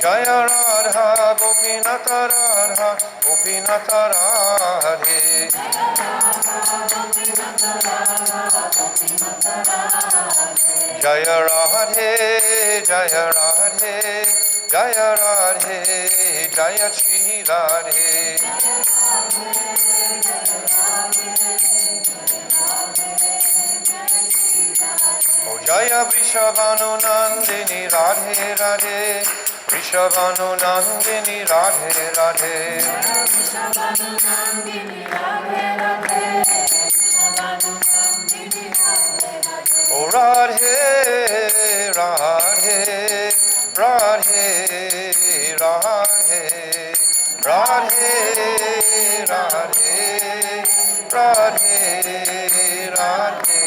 Jaya Radha Gopinath Radha Gopinath Radhe. Jaya Radhe Jaya Radhe Jaya Radhe Jaya Shri Radhe. O Jaya Vrishabhanu Nandini Radhe Radhe Vrishabhanu Nandini Radhe Radhe. O Radhe Radhe Radhe Radhe Radhe Radhe Radhe Radhe.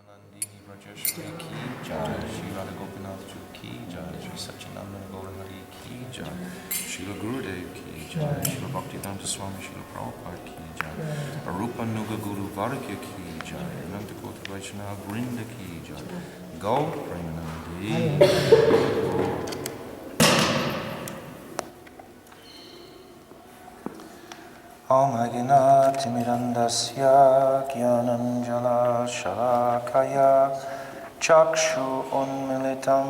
Nandini Vrajashri ki jai, Shri Radha Gopinath Ji ki jai, Shri Satchidananda Gaurahari ki jai, Srila Gurudev ki jai, Srila Bhaktivedanta Swami Srila Prabhupada ki jai, Arupa Nuga Guru Vargya ki jai, Ananta Kota Vaishnava Vrinda ki jai, Gaur Premanandi. Om Aginati Mirandasya Gyananjala Shalakaya Chakshu Unmilitam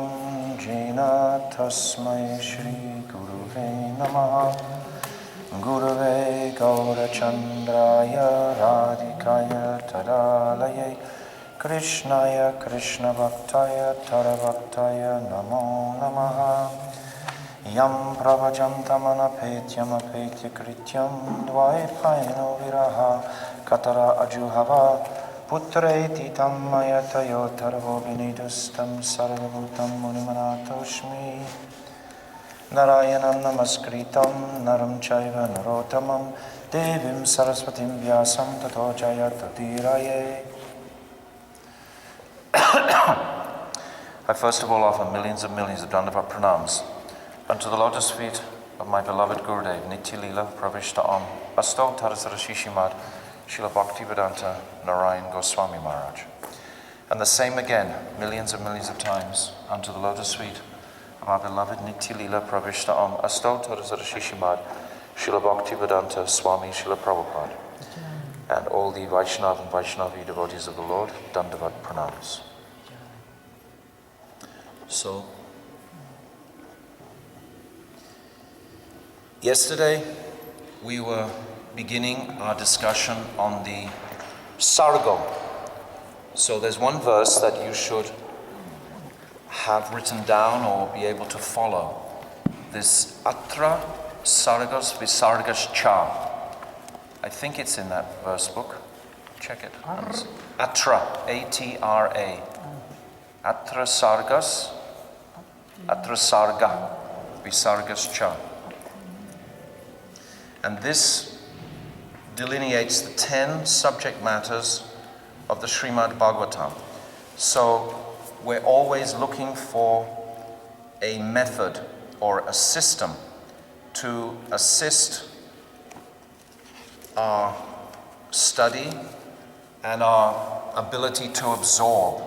Jena Tasmai Shri Guruve Namaha Guruve Gaurachandraya Radhikaya Tadalaye Krishnaya Krishna Bhaktaya Tarabhaktaya Namo Namaha Yam Pravajantamanapethyam apetya krityam dvaipayano viraha katara ajuhava putreti tammayatayo tarvo vinidustam sarvabhutam munimanatoshmi Narayanam namaskritam naram chaiva narotamam devim saraswatim vyasam tato jayatadiraye. I first of all offer millions and millions of Dandavat pranams unto the lotus feet of my beloved Gurudev, Nitya Leela Pravishta Om, Asto Tarasara Shishimad, Srila Bhaktivedanta Narayan Goswami Maharaj. And the same again, millions and millions of times, unto the lotus feet of our beloved Nitya Leela Pravishta Om, Asto Tarasara Shishimad, Srila Bhaktivedanta Swami Srila Prabhupada, and all the Vaishnava and Vaishnavi devotees of the Lord, Dandavat pranams. So, yesterday, we were beginning our discussion on the sargo. So there's one verse that you should have written down or be able to follow. This Atra Sargas Visargas Cha. I think it's in that verse book. Check it. Atra, A-T-R-A. Atra Sargas, Atra Sarga, Visargas Cha. And this delineates the 10 subject matters of the Srimad Bhagavatam. So we're always looking for a method or a system to assist our study and our ability to absorb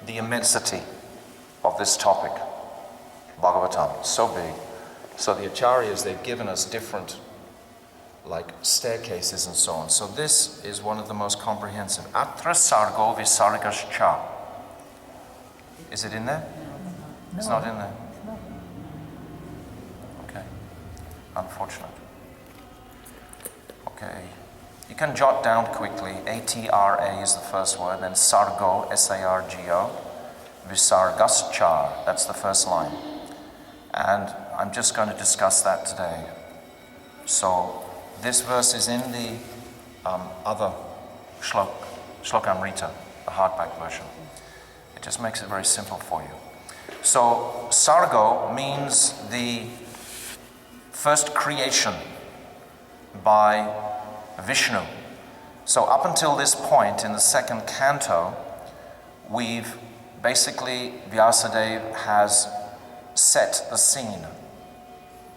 the immensity of this topic. Bhagavatam, so big. So the acharyas, they've given us different like staircases and so on. So this is one of the most comprehensive. Atra sargo visargas cha. Is it in there? No. It's not in there? No. Okay. Unfortunate. Okay. You can jot down quickly. A-T-R-A is the first word, then sargo, S-A-R-G-O, visargas cha. That's the first line. And I'm just going to discuss that today. So, this verse is in the other Shlokamrita, the hardback version. It just makes it very simple for you. So, Sargo means the first creation by Vishnu. So up until this point in the second canto, we've basically, Vyasadeva has set the scene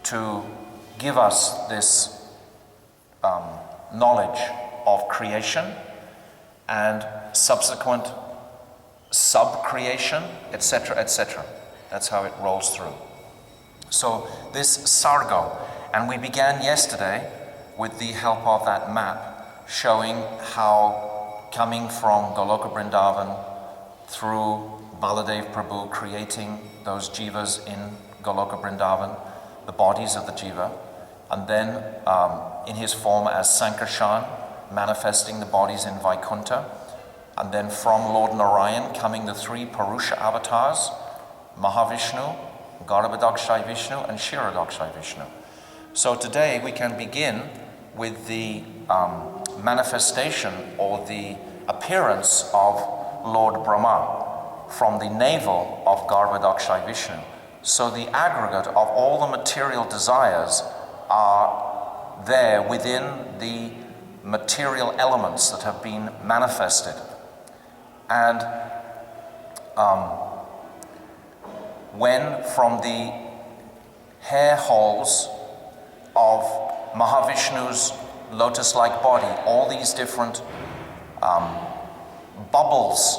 to give us this knowledge of creation and subsequent sub-creation, etc., etc. That's how it rolls through. So this Sargo, and we began yesterday with the help of that map showing how coming from Goloka Vrindavan through Baladev Prabhu creating those jivas in Goloka Vrindavan, the bodies of the jiva, and then in his form as Sankarshan, manifesting the bodies in Vaikuntha, and then from Lord Narayan coming the three Purusha avatars, Mahavishnu, Garbhodakshai Vishnu, and Kshirodakshai Vishnu. So today we can begin with the manifestation or the appearance of Lord Brahma from the navel of Garbhodakshai Vishnu. So the aggregate of all the material desires are there within the material elements that have been manifested. And when from the hair holes of Mahavishnu's lotus-like body, all these different bubbles,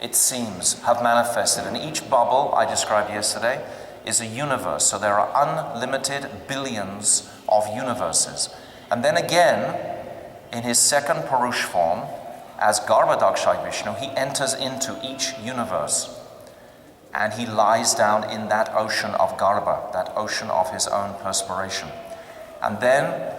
it seems, have manifested. And each bubble, I described yesterday, is a universe. So there are unlimited billions of universes. And then again, in his second Purush form, as Garbhodakshai Vishnu, he enters into each universe. And he lies down in that ocean of Garbha, that ocean of his own perspiration. And then,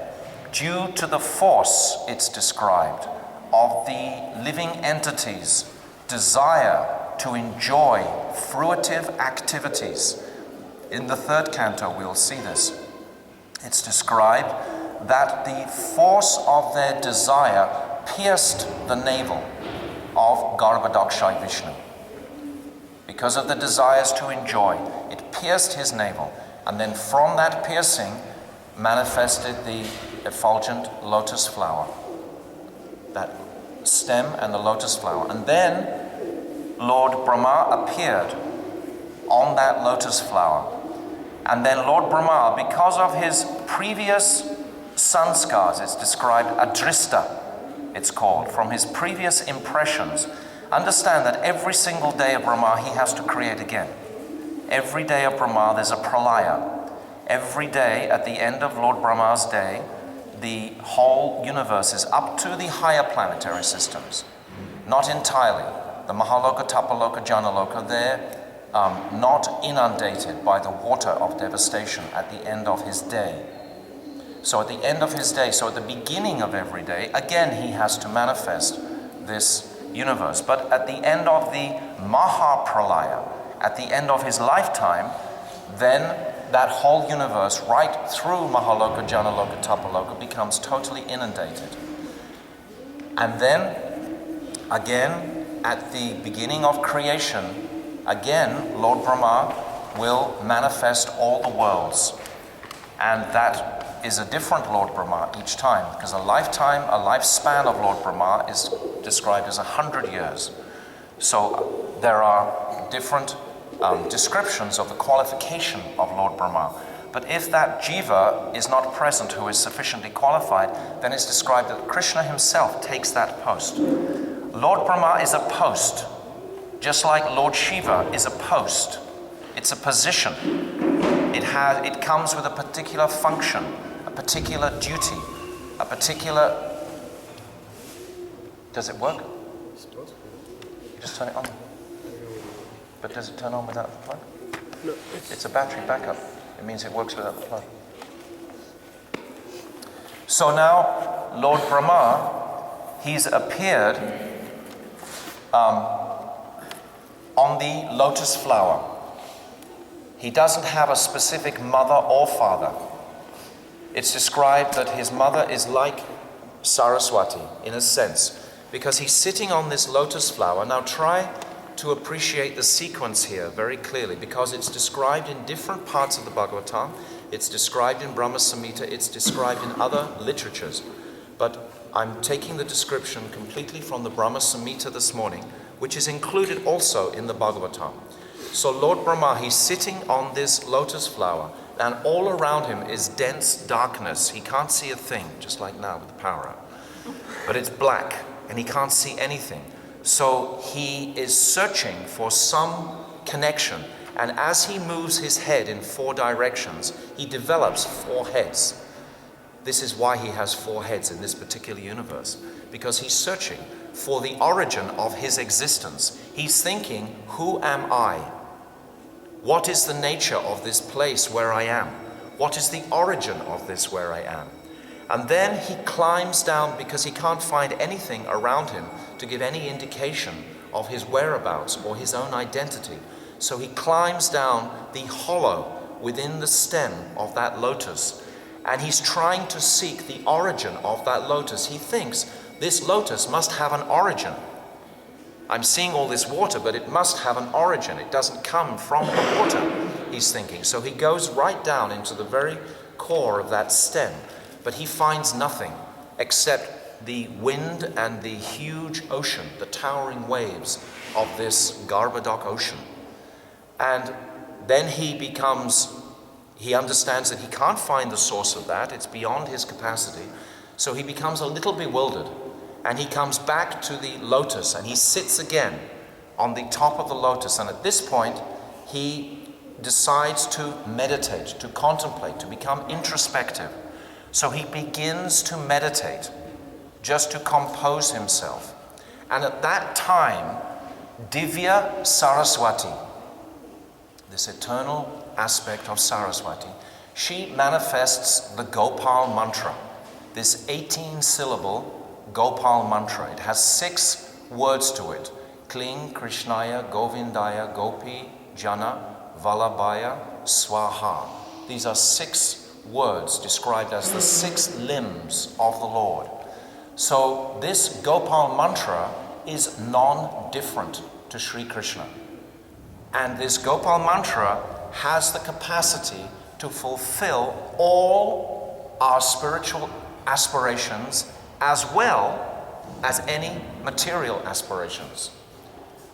due to the force, it's described, of the living entities' desire to enjoy fruitive activities. In the third canto, we'll see this. It's described that the force of their desire pierced the navel of Garbhodakshai Vishnu. Because of the desires to enjoy, it pierced his navel, and then from that piercing manifested the effulgent lotus flower, that stem and the lotus flower. And then Lord Brahma appeared on that lotus flower. And then Lord Brahma, because of his previous sanskars, it's described adrista, it's called, from his previous impressions. Understand that every single day of Brahma, he has to create again. Every day of Brahma, there's a pralaya. Every day, at the end of Lord Brahma's day, the whole universe is up to the higher planetary systems. Not entirely. The Mahaloka, Tapaloka, Janaloka, they're not inundated by the water of devastation at the end of his day. So at the end of his day, so at the beginning of every day, again he has to manifest this universe. But at the end of the Mahapralaya, at the end of his lifetime, then that whole universe, right through Mahaloka, Janaloka, Tapaloka, becomes totally inundated. And then, again, at the beginning of creation, again, Lord Brahma will manifest all the worlds. And that is a different Lord Brahma each time, because a lifespan of Lord Brahma is described as 100 years. So there are different descriptions of the qualification of Lord Brahma. But if that jiva is not present who is sufficiently qualified, then it's described that Krishna himself takes that post. Lord Brahma is a post, just like Lord Shiva is a post. It's a position. It comes with a particular function, a particular duty, a particular... Does it work? You just turn it on. But does it turn on without the plug? No. It's a battery backup. It means it works without the plug. So now, Lord Brahma, he's appeared on the lotus flower. He doesn't have a specific mother or father. It's described that his mother is like Saraswati, in a sense, because he's sitting on this lotus flower. Now try to appreciate the sequence here very clearly, because it's described in different parts of the Bhagavatam, it's described in Brahma Samhita, it's described in other literatures. But I'm taking the description completely from the Brahma Samhita this morning, which is included also in the Bhagavatam. So Lord Brahma, he's sitting on this lotus flower, and all around him is dense darkness. He can't see a thing, just like now with the power out. But it's black, and he can't see anything. So he is searching for some connection. And as he moves his head in 4 directions, he develops 4 heads. This is why he has 4 heads in this particular universe, because he's searching for the origin of his existence. He's thinking, who am I? What is the nature of this place where I am? What is the origin of this where I am? And then he climbs down because he can't find anything around him to give any indication of his whereabouts or his own identity. So he climbs down the hollow within the stem of that lotus, and he's trying to seek the origin of that lotus. He thinks this lotus must have an origin. I'm seeing all this water, but it must have an origin. It doesn't come from the water, he's thinking. So he goes right down into the very core of that stem, but he finds nothing except the wind and the huge ocean, the towering waves of this Garbhodok ocean. And then he understands that he can't find the source of that. It's beyond his capacity. So he becomes a little bewildered. And he comes back to the lotus and he sits again on the top of the lotus. And at this point, he decides to meditate, to contemplate, to become introspective. So he begins to meditate, just to compose himself. And at that time, Divya Saraswati, this eternal aspect of Saraswati, she manifests the Gopal mantra, this 18-syllable Gopal mantra. It has 6 words to it. Kling, Krishnaya, Govindaya, Gopi, Jana, Vallabhaya, Swaha. These are 6 words described as the 6 limbs of the Lord. So this Gopal mantra is non-different to Sri Krishna. And this Gopal mantra has the capacity to fulfill all our spiritual aspirations as well as any material aspirations.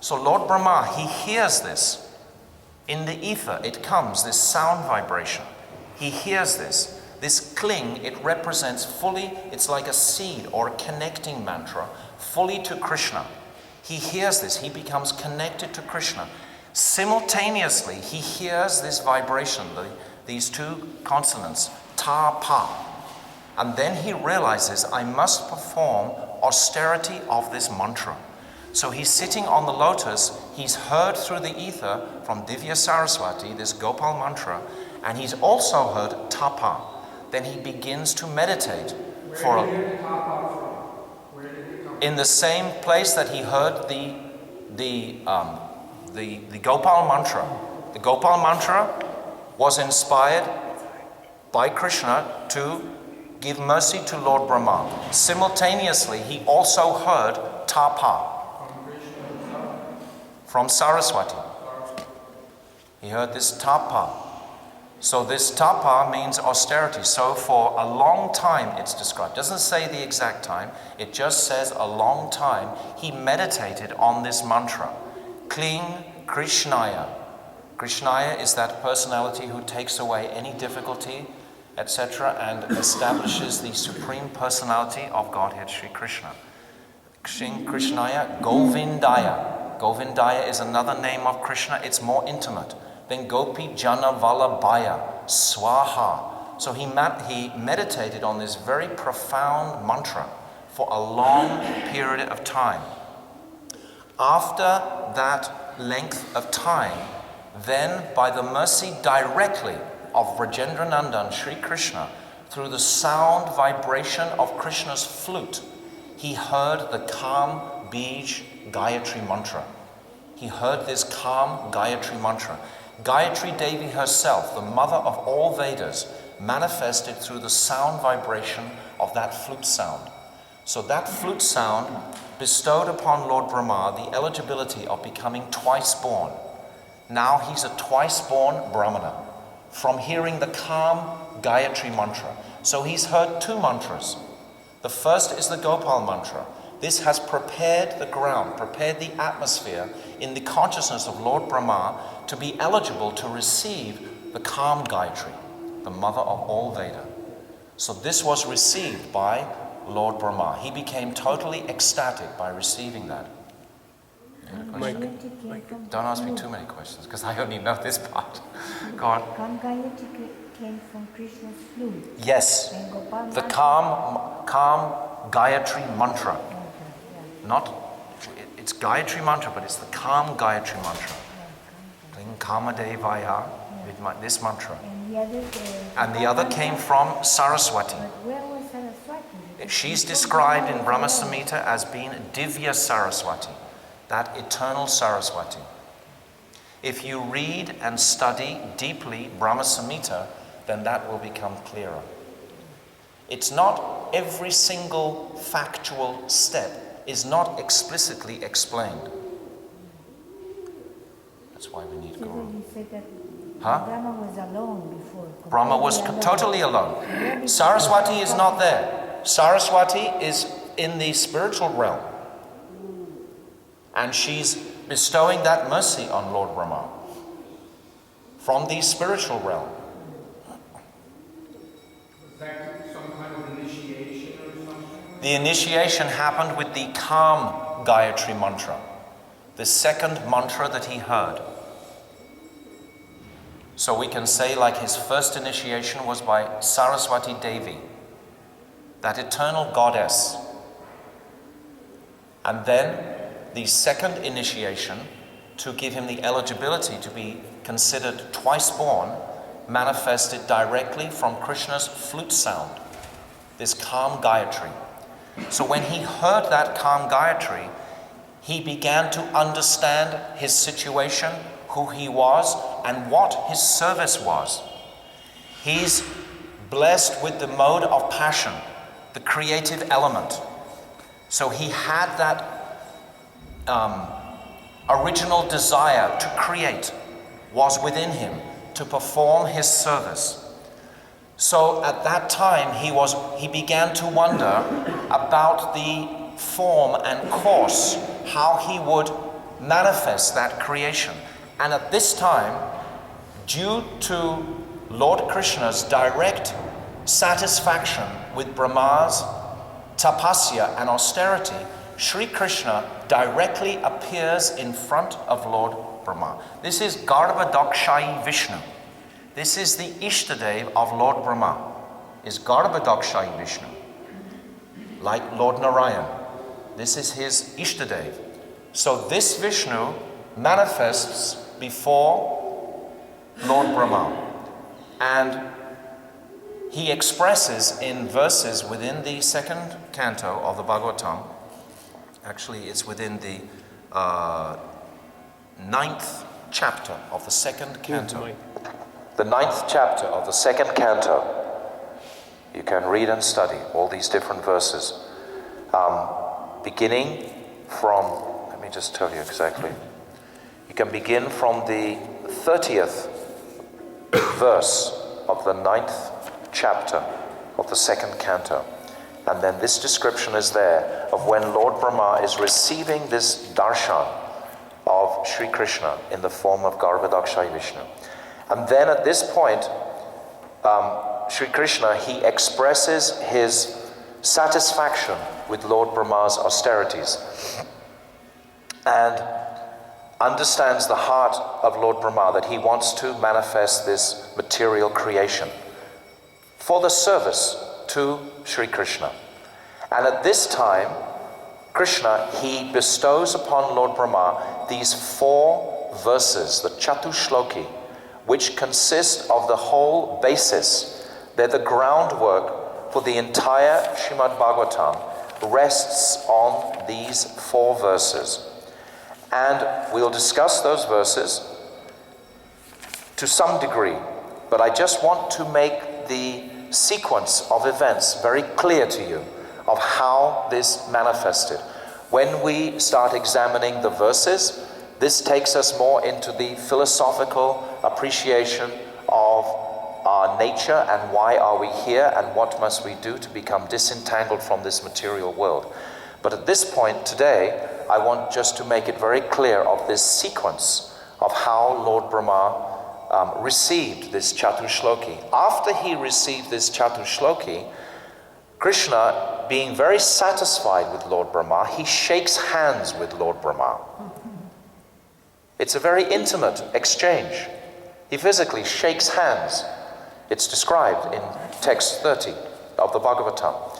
So Lord Brahma, he hears this. In the ether, it comes, this sound vibration. He hears this. This kling, it represents fully, it's like a seed or a connecting mantra, fully to Krishna. He hears this, he becomes connected to Krishna. Simultaneously, he hears this vibration, these 2 consonants, ta, pa. And then he realizes, I must perform austerity of this mantra. So he's sitting on the lotus, he's heard through the ether from Divya Saraswati, this Gopal mantra, and he's also heard tapa. Then he begins to meditate in the same place that he heard the Gopal mantra. The Gopal mantra was inspired by Krishna to give mercy to Lord Brahma. Simultaneously, he also heard tapa from Saraswati. He heard this tapa. So this tapa means austerity. So for a long time it's described. It doesn't say the exact time. It just says a long time. He meditated on this mantra. Kling Krishnaya. Krishnaya is that personality who takes away any difficulty, etc., and establishes the supreme personality of Godhead Sri Krishna. Kling Krishnaya, Govindaya. Govindaya is another name of Krishna. It's more intimate. Then Gopi Jana Vallabhaya, Swaha. So he meditated on this very profound mantra for a long period of time. After that length of time, then by the mercy directly of Rajendra Nandan, Sri Krishna, through the sound vibration of Krishna's flute, he heard the calm Bij Gayatri mantra. He heard this calm Gayatri mantra. Gayatri Devi herself, the mother of all Vedas, manifested through the sound vibration of that flute sound. So that flute sound bestowed upon Lord Brahma the eligibility of becoming twice born. Now he's a twice born Brahmana from hearing the calm Gayatri mantra. So he's heard 2 mantras. The first is the Gopal mantra. This has prepared the ground, prepared the atmosphere in the consciousness of Lord Brahma to be eligible to receive the calm Gayatri, the mother of all Veda. So this was received by Lord Brahma. He became totally ecstatic by receiving that. My Don't ask me too many questions, because I only know this part. Go on. Calm Gayatri came from Krishna's flute. Yes, the calm Gayatri mantra. Not, it's Gayatri mantra, but it's the calm Gayatri mantra. Kamadevaya, with this mantra. And the other came from Saraswati. But where was Saraswati? She's described in Brahma Samhita as being Divya Saraswati, that eternal Saraswati. If you read and study deeply Brahma Samhita, then that will become clearer. It's not every single factual step is not explicitly explained. That's why we need Guru. You said that Huh? Brahma was alone before. Brahma was totally alone. Saraswati is not there. Saraswati is in the spiritual realm. And she's bestowing that mercy on Lord Brahma from the spiritual realm. Was that some kind of initiation or something? The initiation happened with the calm Gayatri mantra, the second mantra that he heard. So we can say, like, his first initiation was by Saraswati Devi, that eternal goddess. And then the second initiation, to give him the eligibility to be considered twice born, manifested directly from Krishna's flute sound, this calm Gayatri. So when he heard that calm Gayatri, he began to understand his situation, who he was, and what his service was. He's blessed with the mode of passion, the creative element. So he had that original desire to create was within him, to perform his service. So at that time he began to wonder about the form and course, how he would manifest that creation. And at this time, due to Lord Krishna's direct satisfaction with Brahma's tapasya and austerity, Sri Krishna directly appears in front of Lord Brahma. This is Garbhodakshayi Vishnu. This is the Ishtadev of Lord Brahma, is Garbhodakshayi Vishnu. Like Lord Narayan, this is his Ishtadev. So this Vishnu manifests before Lord Brahma, and he expresses in verses within the second canto of the Bhagavatam. Actually, it's within the 9th chapter of the second canto. The 9th chapter of the second canto. You can read and study all these different verses. Beginning from, let me just tell you exactly. You can begin from the 30th verse of the 9th chapter of the second canto. And then this description is there of when Lord Brahma is receiving this darshan of Sri Krishna in the form of Garbhodakshayi Vishnu. And then at this point, Sri Krishna, he expresses his satisfaction with Lord Brahma's austerities and understands the heart of Lord Brahma, that he wants to manifest this material creation for the service to Sri Krishna. And at this time, Krishna, he bestows upon Lord Brahma these 4 verses, the Chatushloki, which consist of the whole basis. They're the groundwork for the entire Srimad Bhagavatam, rests on these 4 verses. And we'll discuss those verses to some degree, but I just want to make the sequence of events very clear to you of how this manifested. When we start examining the verses, this takes us more into the philosophical appreciation of our nature and why are we here and what must we do to become disentangled from this material world. But at this point today, I want just to make it very clear of this sequence of how Lord Brahma received this Chatushloki. After he received this Chatushloki, Krishna, being very satisfied with Lord Brahma, he shakes hands with Lord Brahma. It's a very intimate exchange. He physically shakes hands. It's described in text 30 of the Bhagavatam.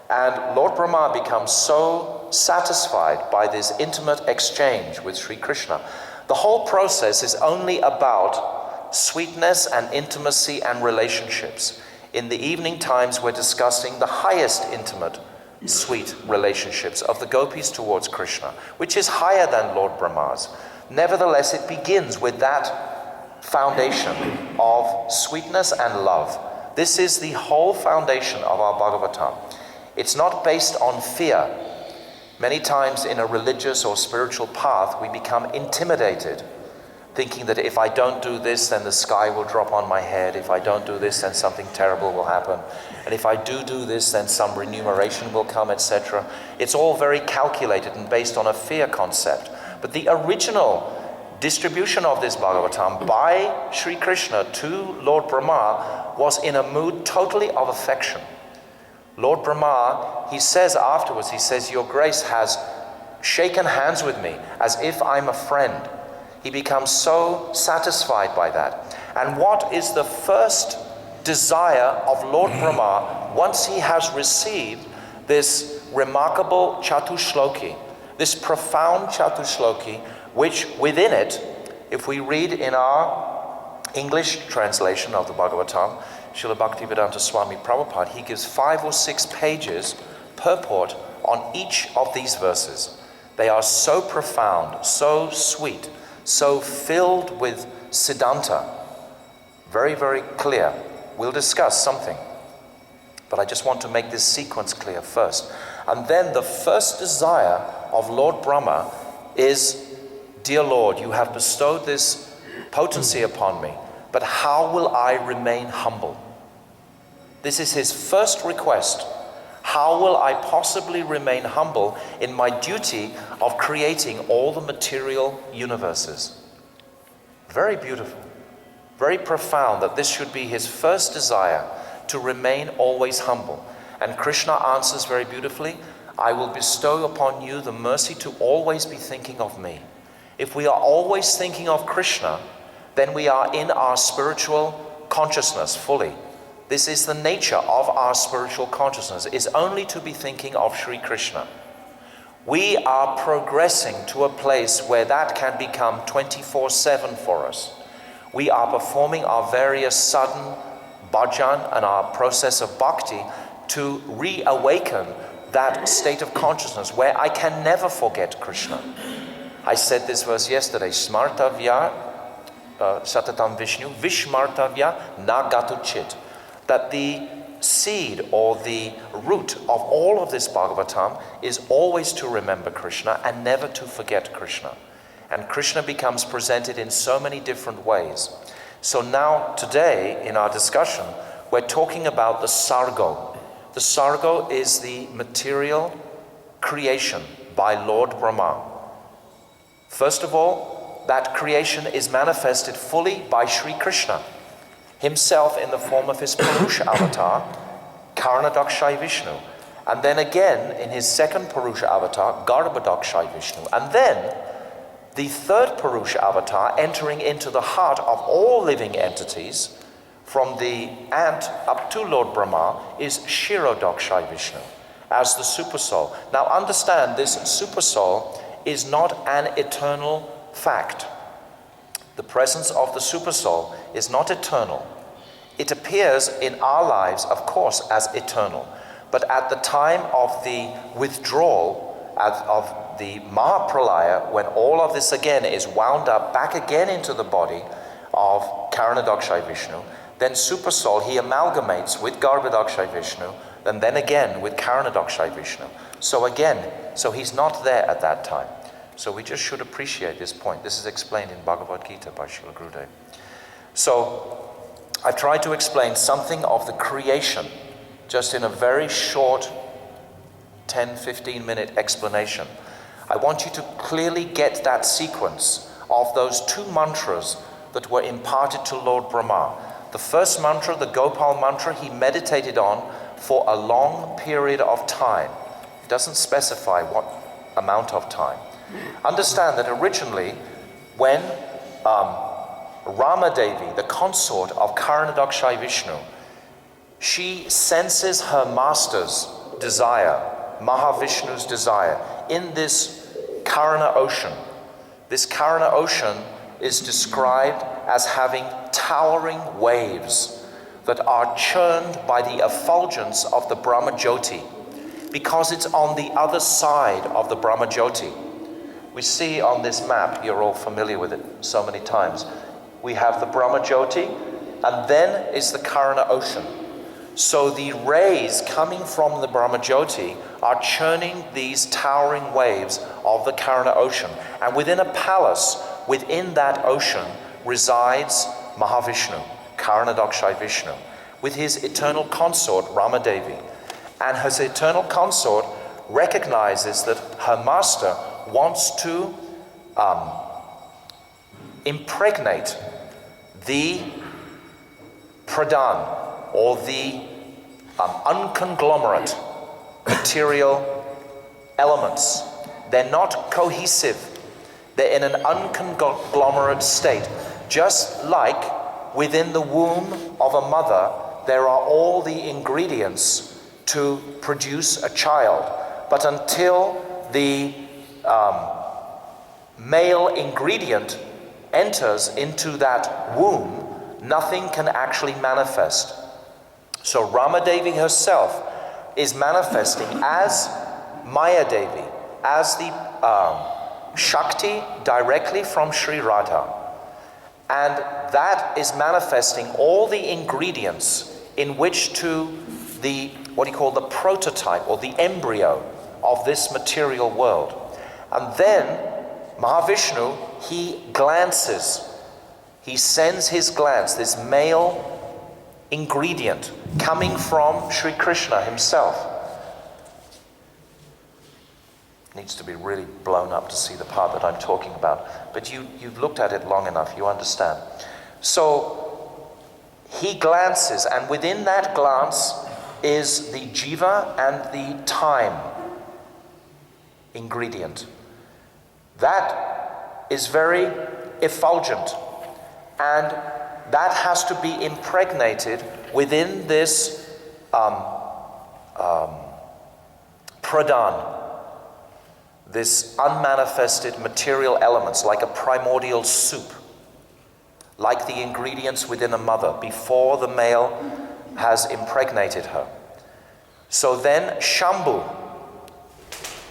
And Lord Brahma becomes so satisfied by this intimate exchange with Sri Krishna. The whole process is only about sweetness and intimacy and relationships. In the evening times, we're discussing the highest intimate, sweet relationships of the gopis towards Krishna, which is higher than Lord Brahma's. Nevertheless, it begins with that foundation of sweetness and love. This is the whole foundation of our Bhagavatam. It's not based on fear. Many times in a religious or spiritual path, we become intimidated, thinking that if I don't do this, then the sky will drop on my head. If I don't do this, then something terrible will happen. And if I do this, then some remuneration will come, etc. It's all very calculated and based on a fear concept. But the original distribution of this Bhagavatam by Sri Krishna to Lord Brahma was in a mood totally of affection. Lord Brahma, he says afterwards, he says, "Your Grace has shaken hands with me as if I'm a friend." He becomes so satisfied by that. And what is the first desire of Lord Brahma once he has received this remarkable Chatushloki, this profound Chatushloki, which within it, if we read in our English translation of the Bhagavatam, Srila Bhaktivedanta Swami Prabhupada, he gives 5 or 6 pages purport on each of these verses. They are so profound, so sweet, so filled with Siddhanta, very, very clear. We'll discuss something, but I just want to make this sequence clear first. And then the first desire of Lord Brahma is, "Dear Lord, you have bestowed this potency upon me, but how will I remain humble?" This is his first request. How will I possibly remain humble in my duty of creating all the material universes? Very beautiful, very profound that this should be his first desire, to remain always humble. And Krishna answers very beautifully, "I will bestow upon you the mercy to always be thinking of me." If we are always thinking of Krishna, then we are in our spiritual consciousness fully. This is the nature of our spiritual consciousness, is only to be thinking of Sri Krishna. We are progressing to a place where that can become 24/7 for us. We are performing our various sadhana, bhajan, and our process of bhakti to reawaken that state of consciousness where I can never forget Krishna. I said this verse yesterday, Smartavya Satatam Vishnu, Vishmartavya Nagatuchit. That the seed or the root of all of this Bhagavatam is always to remember Krishna and never to forget Krishna. And Krishna becomes presented in so many different ways. So now, today, in our discussion, we're talking about the Sargo. The Sargo is the material creation by Lord Brahma. First of all, that creation is manifested fully by Sri Krishna himself in the form of his Purusha avatar, Karanadakshay Vishnu. And then again in his second Purusha avatar, Garbhadakshay Vishnu. And then the third Purusha avatar, entering into the heart of all living entities, from the ant up to Lord Brahma, is Kshirodakshay Vishnu, as the Supersoul. Now understand, this Supersoul is not an eternal fact. The presence of the Supersoul is not eternal. It appears in our lives, of course, as eternal. But at the time of the withdrawal of the Mahapralaya, when all of this again is wound up back again into the body of Karanadakshay Vishnu, then Supersoul, he amalgamates with Garbhadakshay Vishnu, and then again with Karanadakshay Vishnu. So he's not there at that time. So we just should appreciate this point. This is explained in Bhagavad Gita by Srila Gurudev. So I've tried to explain something of the creation, just in a very short 10-15 minute explanation. I want you to clearly get that sequence of those 2 mantras that were imparted to Lord Brahma. The first mantra, the Gopal mantra, he meditated on for a long period of time. It doesn't specify what amount of time. Understand that originally when Ramadevi, the consort of Karanadakshayi Vishnu, she senses her master's desire, Mahavishnu's desire, in this Karana ocean. This Karana ocean is described as having towering waves that are churned by the effulgence of the Brahma Jyoti, because it's on the other side of the Brahma Jyoti. We see on this map, you're all familiar with it so many times, we have the Brahma Jyoti, and then is the Karana ocean. So the rays coming from the Brahma Jyoti are churning these towering waves of the Karana ocean. And within a palace, within that ocean, resides Mahavishnu, Karanadakshayi Vishnu, with his eternal consort, Ramadevi. And his eternal consort recognizes that her master wants to impregnate the Pradhan, or the unconglomerate material elements. They're not cohesive. They're in an unconglomerate state. Just like within the womb of a mother, there are all the ingredients to produce a child. But until the male ingredient enters into that womb, nothing can actually manifest. So Ramadevi herself is manifesting as Maya Devi, as the Shakti directly from Sri Radha. And that is manifesting all the ingredients in which to the, what you call the prototype or the embryo of this material world. And then Mahavishnu, he glances, he sends his glance, this male ingredient coming from Sri Krishna himself. Needs to be really blown up to see the part that I'm talking about. But you've looked at it long enough, you understand. So he glances, and within that glance is the jiva and the time ingredient. That is very effulgent, and that has to be impregnated within this pradhan, this unmanifested material elements, like a primordial soup, like the ingredients within a mother before the male has impregnated her. So then Shambhu,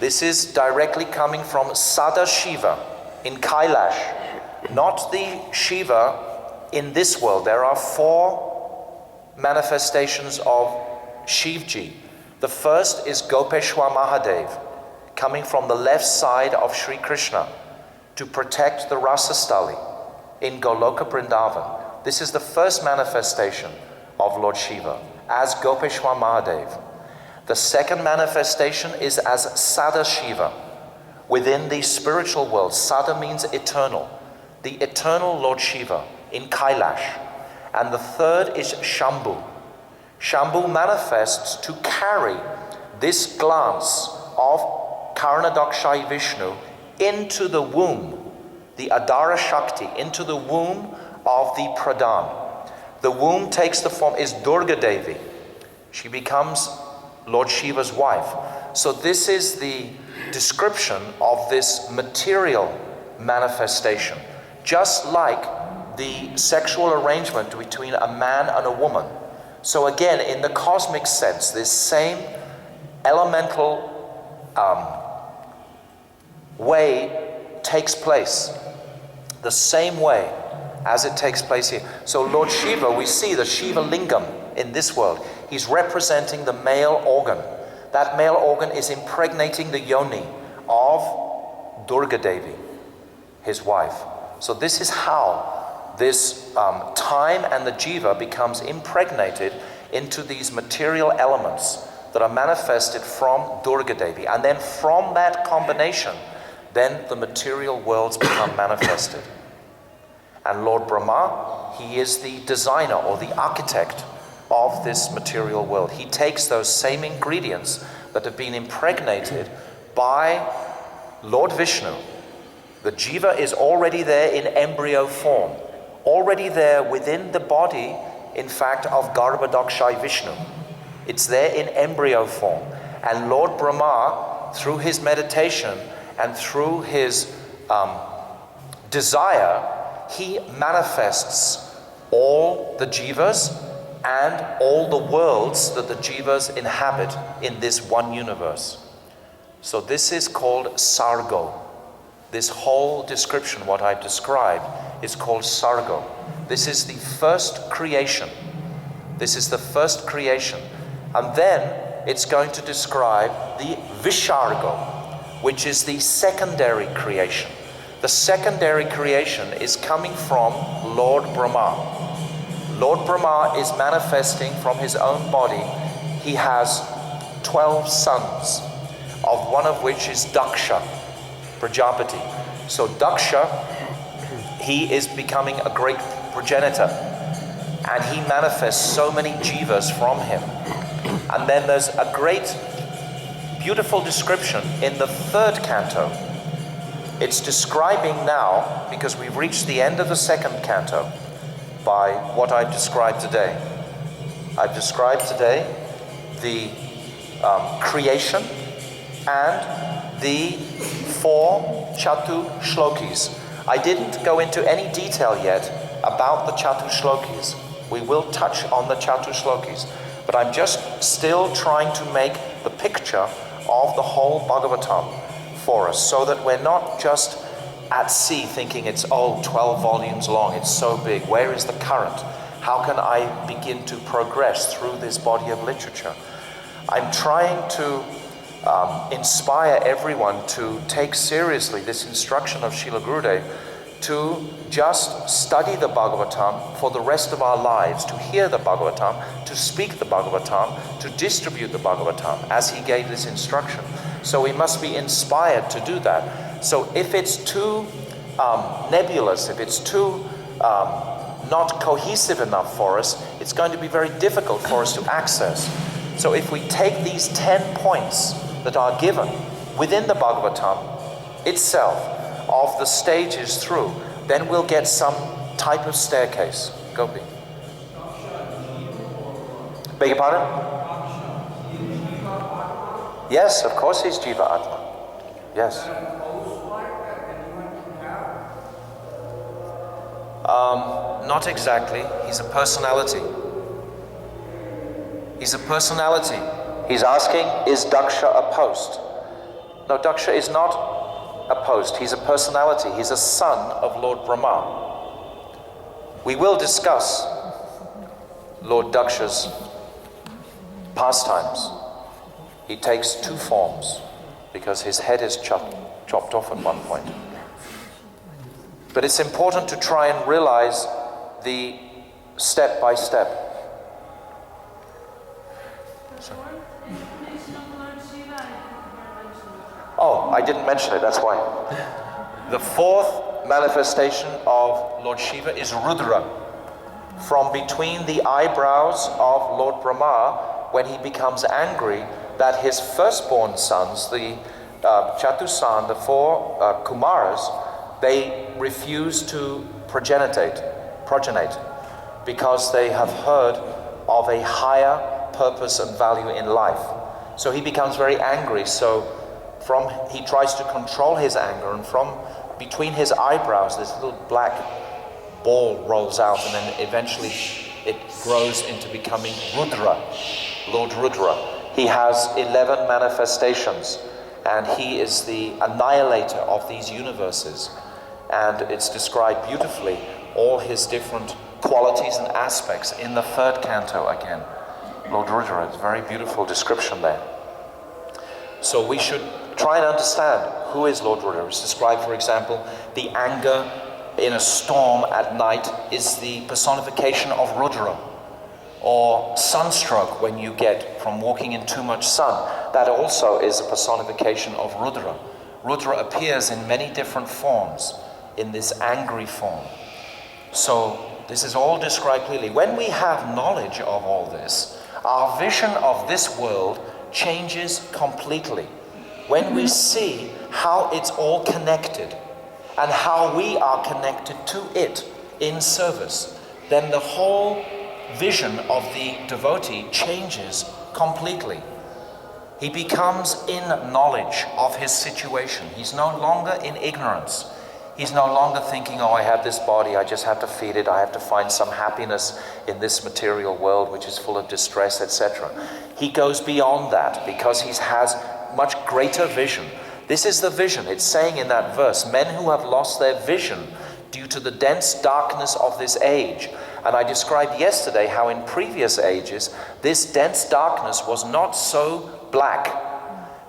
this is directly coming from Sadashiva in Kailash, not the Shiva in this world. There are 4 manifestations of Shivji. The first is Gopeshwar Mahadev, coming from the left side of Sri Krishna to protect the Rasastali in Goloka Vrindavan. This is the first manifestation of Lord Shiva as Gopeshwar Mahadev. The second manifestation is as Sadashiva within the spiritual world. Sada means eternal. The eternal Lord Shiva in Kailash. And the third is Shambhu. Shambhu manifests to carry this glance of Karanadakshayi Vishnu into the womb, the Adara Shakti, into the womb of the Pradhan. The womb takes the form, is Durga Devi. She becomes Lord Shiva's wife. So this is the description of this material manifestation. Just like the sexual arrangement between a man and a woman. So again, in the cosmic sense, this same elemental way takes place. The same way as it takes place here. So Lord Shiva, we see the Shiva Lingam in this world. He's representing the male organ. That male organ is impregnating the yoni of Durga Devi, his wife. So this is how this time and the jiva becomes impregnated into these material elements that are manifested from Durga Devi. And then from that combination, then the material worlds become manifested. And Lord Brahma, he is the designer or the architect of this material world. He takes those same ingredients that have been impregnated by Lord Vishnu The jiva is already there in embryo form, already there within the body, in fact, of Garbhodakshai Vishnu. It's there in embryo form. And Lord Brahma, through his meditation and through his desire, he manifests all the jivas and all the worlds that the jivas inhabit in this one universe. So this is called Sargo. This whole description, what I've described, is called Sargo. This is the first creation. This is the first creation. And then it's going to describe the Vishargo, which is the secondary creation. The secondary creation is coming from Lord Brahma. Lord Brahma is manifesting from his own body. He has 12 sons, of one of which is Daksha, Prajapati. So Daksha, he is becoming a great progenitor, and he manifests so many jivas from him. And then there's a great, beautiful description in the third canto. It's describing now, because we've reached the end of the second canto, by what I've described today. I've described today the creation and the 4 Chatu Shlokis. I didn't go into any detail yet about the Chatu Shlokis. We will touch on the Chatu Shlokis, but I'm just still trying to make the picture of the whole Bhagavatam for us, so that we're not just at sea thinking it's 12 volumes long, it's so big, where is the current? How can I begin to progress through this body of literature? I'm trying to inspire everyone to take seriously this instruction of Srila Gurudev, to just study the Bhagavatam for the rest of our lives, to hear the Bhagavatam, to speak the Bhagavatam, to distribute the Bhagavatam as he gave this instruction. So we must be inspired to do that. So if it's too nebulous, if it's too not cohesive enough for us, it's going to be very difficult for us to access. So if we take these 10 points that are given within the Bhagavatam itself of the stages through, then we'll get some type of staircase. Gopi. Beg your pardon? Yes, of course he's Jiva Atma. Yes. Not exactly. He's a personality. He's a personality. He's asking, is Daksha a post? No, Daksha is not a post. He's a personality. He's a son of Lord Brahma. We will discuss Lord Daksha's pastimes. He takes 2 forms because his head is chopped off at one point. But it's important to try and realize the step by step. Oh, I didn't mention it, that's why. The 4th manifestation of Lord Shiva is Rudra. From between the eyebrows of Lord Brahma, when he becomes angry that his firstborn sons, the Chatusan, the 4 Kumaras, they refuse to progenate because they have heard of a higher purpose and value in life. So he becomes very angry. So he tries to control his anger, and from between his eyebrows this little black ball rolls out, and then eventually it grows into becoming Rudra, Lord Rudra. He has 11 manifestations, and he is the annihilator of these universes. And it's described beautifully, all his different qualities and aspects in the 3rd canto again. Lord Rudra, it's a very beautiful description there. So we should try and understand who is Lord Rudra. It's described, for example, the anger in a storm at night is the personification of Rudra. Or sunstroke when you get from walking in too much sun. That also is a personification of Rudra. Rudra appears in many different forms, in this angry form. So this is all described clearly. When we have knowledge of all this, our vision of this world changes completely. When we see how it's all connected, and how we are connected to it in service, then the whole vision of the devotee changes completely. He becomes in knowledge of his situation. He's no longer in ignorance. He's no longer thinking, oh, I have this body, I just have to feed it, I have to find some happiness in this material world which is full of distress, etc. He goes beyond that because he has much greater vision. This is the vision. It's saying in that verse, men who have lost their vision due to the dense darkness of this age. And I described yesterday how in previous ages, this dense darkness was not so black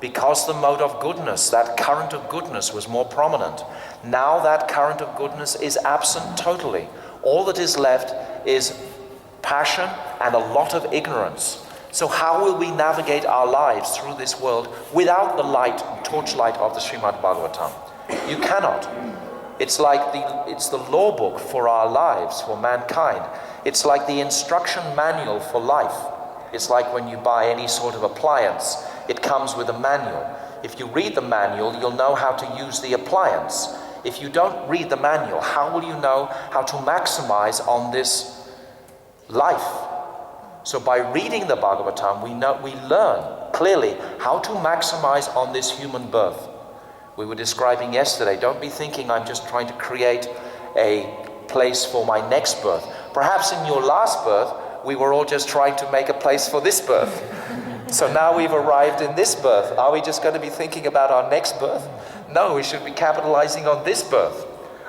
because the mode of goodness, that current of goodness was more prominent. Now that current of goodness is absent totally. All that is left is passion and a lot of ignorance. So how will we navigate our lives through this world without the light, torchlight of the Srimad Bhagavatam? You cannot. It's the law book for our lives, for mankind. It's like the instruction manual for life. It's like when you buy any sort of appliance, it comes with a manual. If you read the manual, you'll know how to use the appliance. If you don't read the manual, how will you know how to maximize on this life? So by reading the Bhagavatam, we learn clearly how to maximize on this human birth. We were describing yesterday, don't be thinking I'm just trying to create a place for my next birth. Perhaps in your last birth, we were all just trying to make a place for this birth. So now we've arrived in this birth. Are we just going to be thinking about our next birth? No, we should be capitalizing on this birth.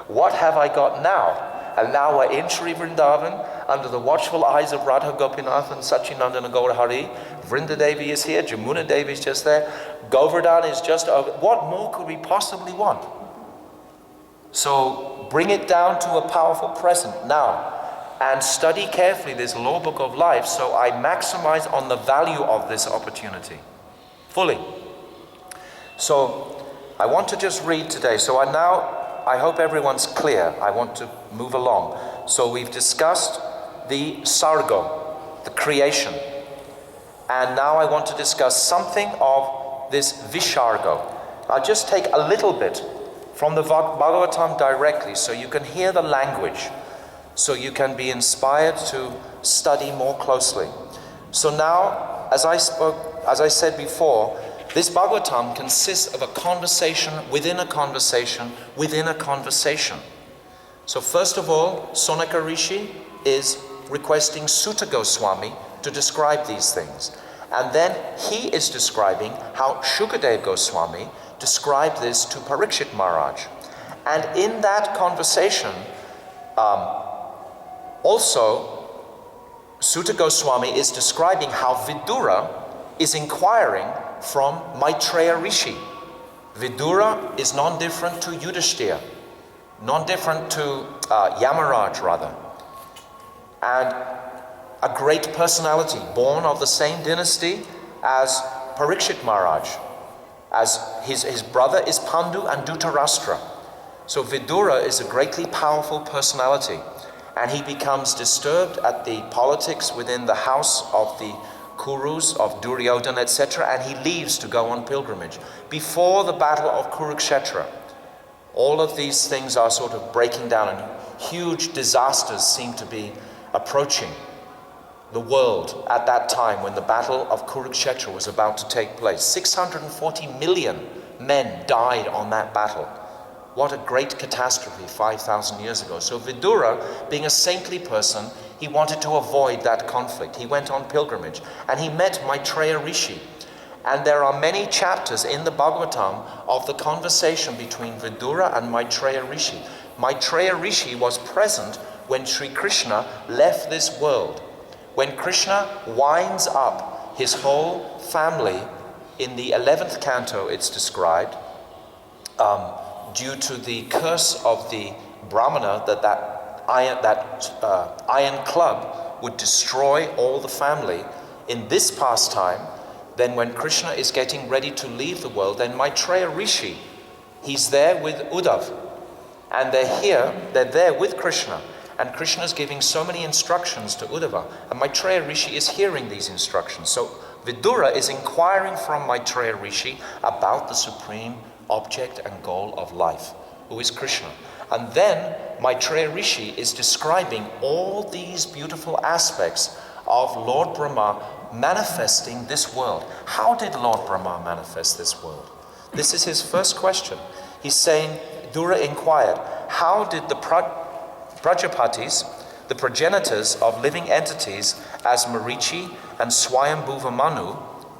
What have I got now? And now we're in Sri Vrindavan, under the watchful eyes of Radha Gopinath and Sachinandana Gaura Hari. Vrinda Devi is here, Jamuna Devi is just there, Govardhan is just over. What more could we possibly want? So bring it down to a powerful present now and study carefully this law book of life so I maximize on the value of this opportunity fully. So I want to just read today. So I hope everyone's clear. I want to move along. So we've discussed the sargo, the creation. And now I want to discuss something of this visargo. I'll just take a little bit from the Bhagavatam directly so you can hear the language, so you can be inspired to study more closely. So now, as I said before, this Bhagavatam consists of a conversation within a conversation within a conversation. So first of all, Sonaka Rishi is requesting Sutta Goswami to describe these things. And then he is describing how Shukadev Goswami described this to Parikshit Maharaj. And in that conversation, also, Sutta Goswami is describing how Vidura is inquiring from Maitreya Rishi. Vidura is non-different to Yudhishthira, non-different to Yamaraj rather. And a great personality, born of the same dynasty as Parikshit Maharaj. As his brother is Pandu and Dhritarashtra. So Vidura is a greatly powerful personality. And he becomes disturbed at the politics within the house of the Kurus, of Duryodhana, etc. And he leaves to go on pilgrimage. Before the battle of Kurukshetra, all of these things are sort of breaking down and huge disasters seem to be approaching the world at that time when the battle of Kurukshetra was about to take place. 640 million men died on that battle. What a great catastrophe 5,000 years ago. So Vidura, being a saintly person, he wanted to avoid that conflict. He went on pilgrimage and he met Maitreya Rishi. And there are many chapters in the Bhagavatam of the conversation between Vidura and Maitreya Rishi. Maitreya Rishi was present when Sri Krishna left this world. When Krishna winds up his whole family, in the 11th canto it's described, due to the curse of the Brahmana, that iron club would destroy all the family. In this pastime, then when Krishna is getting ready to leave the world, then Maitreya Rishi, he's there with Uddhav. And they're there with Krishna. And Krishna is giving so many instructions to Uddhava. And Maitreya Rishi is hearing these instructions. So Vidura is inquiring from Maitreya Rishi about the supreme object and goal of life. who is Krishna. And then Maitreya Rishi is describing all these beautiful aspects of Lord Brahma manifesting this world. How did Lord Brahma manifest this world? This is his first question. He's saying, Dura inquired, how did the Prajapatis, the progenitors of living entities as Marichi and Swayambhuva Manu,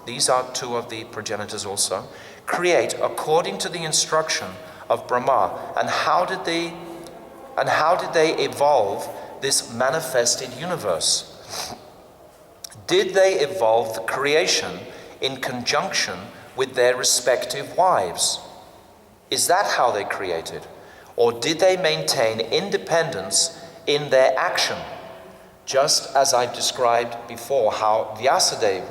these are two of the progenitors also, create according to the instruction of Brahma, and how did they evolve this manifested universe? Did they evolve the creation in conjunction with their respective wives? Is that how they created? Or did they maintain independence in their action? Just as I've described before how Vyasadeva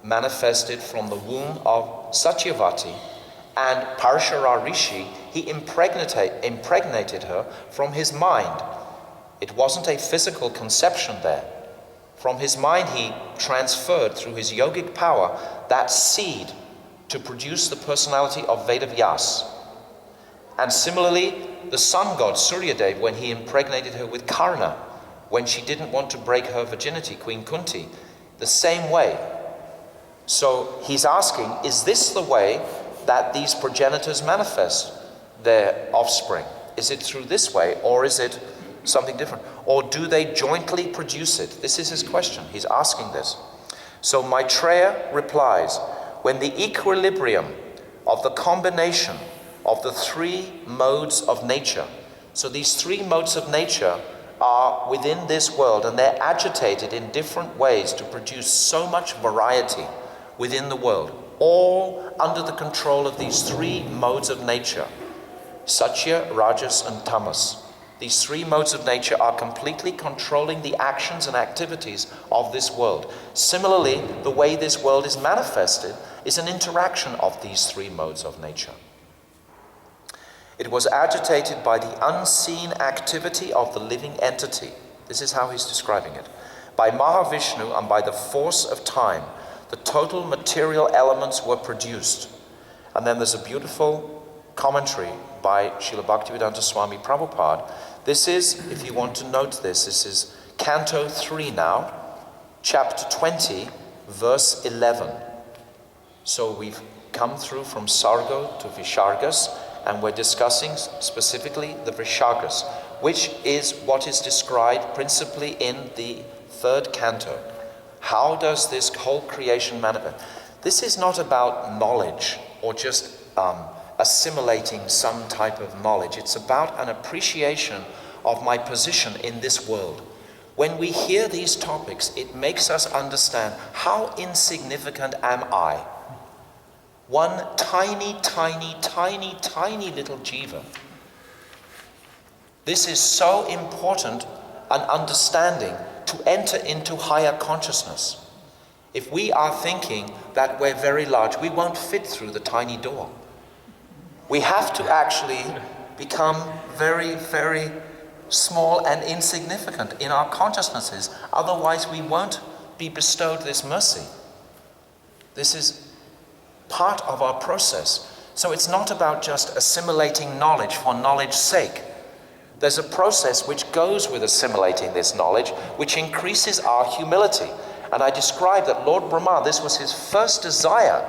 manifested from the womb of Satyavati, and Parashara Rishi, he impregnated her from his mind. It wasn't a physical conception there. From his mind he transferred through his yogic power that seed to produce the personality of Vedavyas. And similarly, the sun god Suryadev, when he impregnated her with Karna, when she didn't want to break her virginity, Queen Kunti, the same way. So he's asking, is this the way that these progenitors manifest their offspring? Is it through this way, or is it something different? Or do they jointly produce it? This is his question. He's asking this. So Maitreya replies, when the equilibrium of the combination of the three modes of nature, so these three modes of nature are within this world, and they're agitated in different ways to produce so much variety within the world, all under the control of these three modes of nature, Satya, Rajas, and Tamas. These three modes of nature are completely controlling the actions and activities of this world. Similarly, the way this world is manifested is an interaction of these three modes of nature. It was agitated by the unseen activity of the living entity. This is how he's describing it. By Mahavishnu and by the force of time, the total material elements were produced. And then there's a beautiful commentary by Srila Bhaktivedanta Swami Prabhupada. This is, if you want to note this is Canto 3 now, Chapter 20, Verse 11. So we've come through from Sargo to Vishargas, and we're discussing specifically the Vishargas, which is what is described principally in the third canto. How does this whole creation manifest? This is not about knowledge or just assimilating some type of knowledge. It's about an appreciation of my position in this world. When we hear these topics, it makes us understand how insignificant am I. One tiny, tiny, tiny, tiny little jiva. This is so important an understanding to enter into higher consciousness. If we are thinking that we're very large, we won't fit through the tiny door. We have to actually become very, very small and insignificant in our consciousnesses. Otherwise, we won't be bestowed this mercy. This is part of our process. So it's not about just assimilating knowledge for knowledge's sake. There's a process which goes with assimilating this knowledge, which increases our humility. And I described that Lord Brahma, this was his first desire.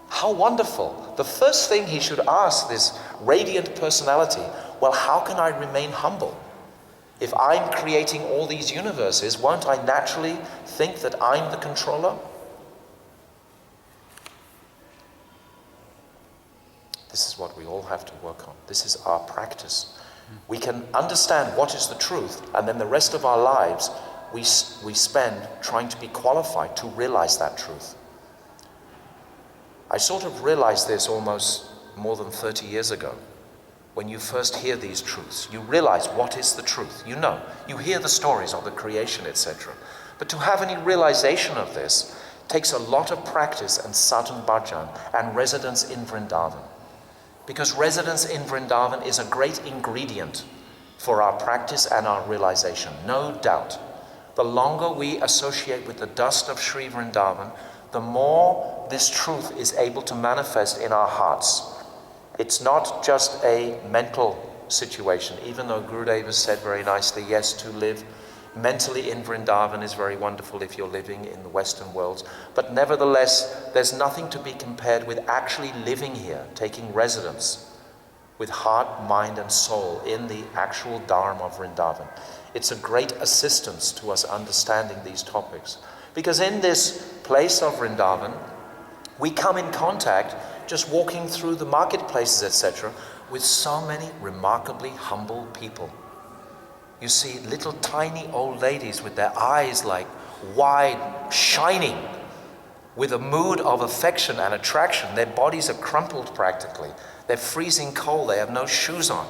How wonderful. The first thing he should ask this radiant personality, well, how can I remain humble? If I'm creating all these universes, won't I naturally think that I'm the controller? This is what we all have to work on. This is our practice. We can understand what is the truth, and then the rest of our lives we spend trying to be qualified to realize that truth. I sort of realized this almost more than 30 years ago. When you first hear these truths, you realize what is the truth. You know, you hear the stories of the creation, etc. But to have any realization of this takes a lot of practice and sadhan bhajan and residence in Vrindavan. Because residence in Vrindavan is a great ingredient for our practice and our realization, no doubt. The longer we associate with the dust of Sri Vrindavan, the more this truth is able to manifest in our hearts. It's not just a mental situation, even though Gurudev has said very nicely, yes, to live mentally in Vrindavan is very wonderful if you're living in the Western worlds. But nevertheless, there's nothing to be compared with actually living here, taking residence with heart, mind, and soul in the actual Dharma of Vrindavan. It's a great assistance to us understanding these topics. Because in this place of Vrindavan, we come in contact, just walking through the marketplaces, etc., with so many remarkably humble people. You see little tiny old ladies with their eyes like wide, shining, with a mood of affection and attraction. Their bodies are crumpled practically. They're freezing cold, they have no shoes on.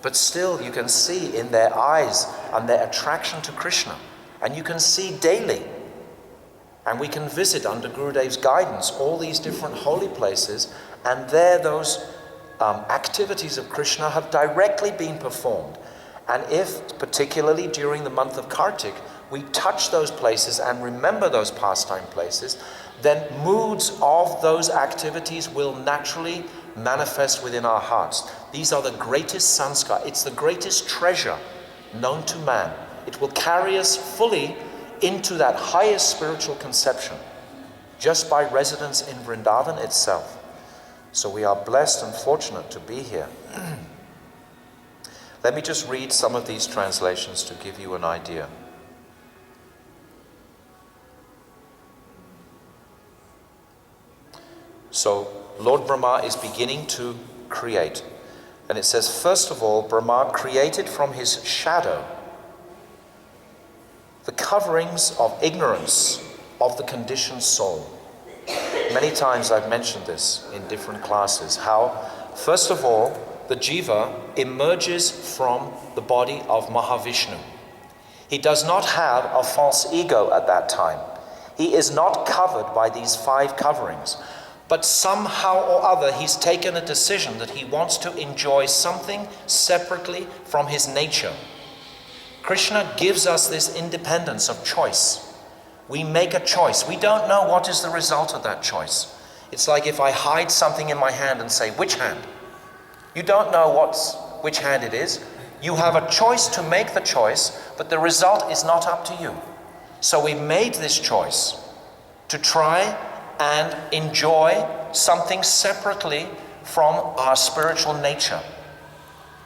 But still you can see in their eyes and their attraction to Krishna. And you can see daily. And we can visit under Gurudev's guidance all these different holy places, and there those activities of Krishna have directly been performed. And if, particularly during the month of Kartik, we touch those places and remember those pastime places, then moods of those activities will naturally manifest within our hearts. These are the greatest sanskar. It's the greatest treasure known to man. It will carry us fully into that highest spiritual conception just by residence in Vrindavan itself. So we are blessed and fortunate to be here. Let me just read some of these translations to give you an idea. So Lord Brahma is beginning to create. And it says, first of all, Brahma created from his shadow the coverings of ignorance of the conditioned soul. Many times I've mentioned this in different classes, how, first of all, the jiva emerges from the body of Mahavishnu. He does not have a false ego at that time. He is not covered by these 5 coverings. But somehow or other, he's taken a decision that he wants to enjoy something separately from his nature. Krishna gives us this independence of choice. We make a choice. We don't know what is the result of that choice. It's like if I hide something in my hand and say, which hand? You don't know which hand it is. You have a choice to make the choice, but the result is not up to you. So we made this choice to try and enjoy something separately from our spiritual nature.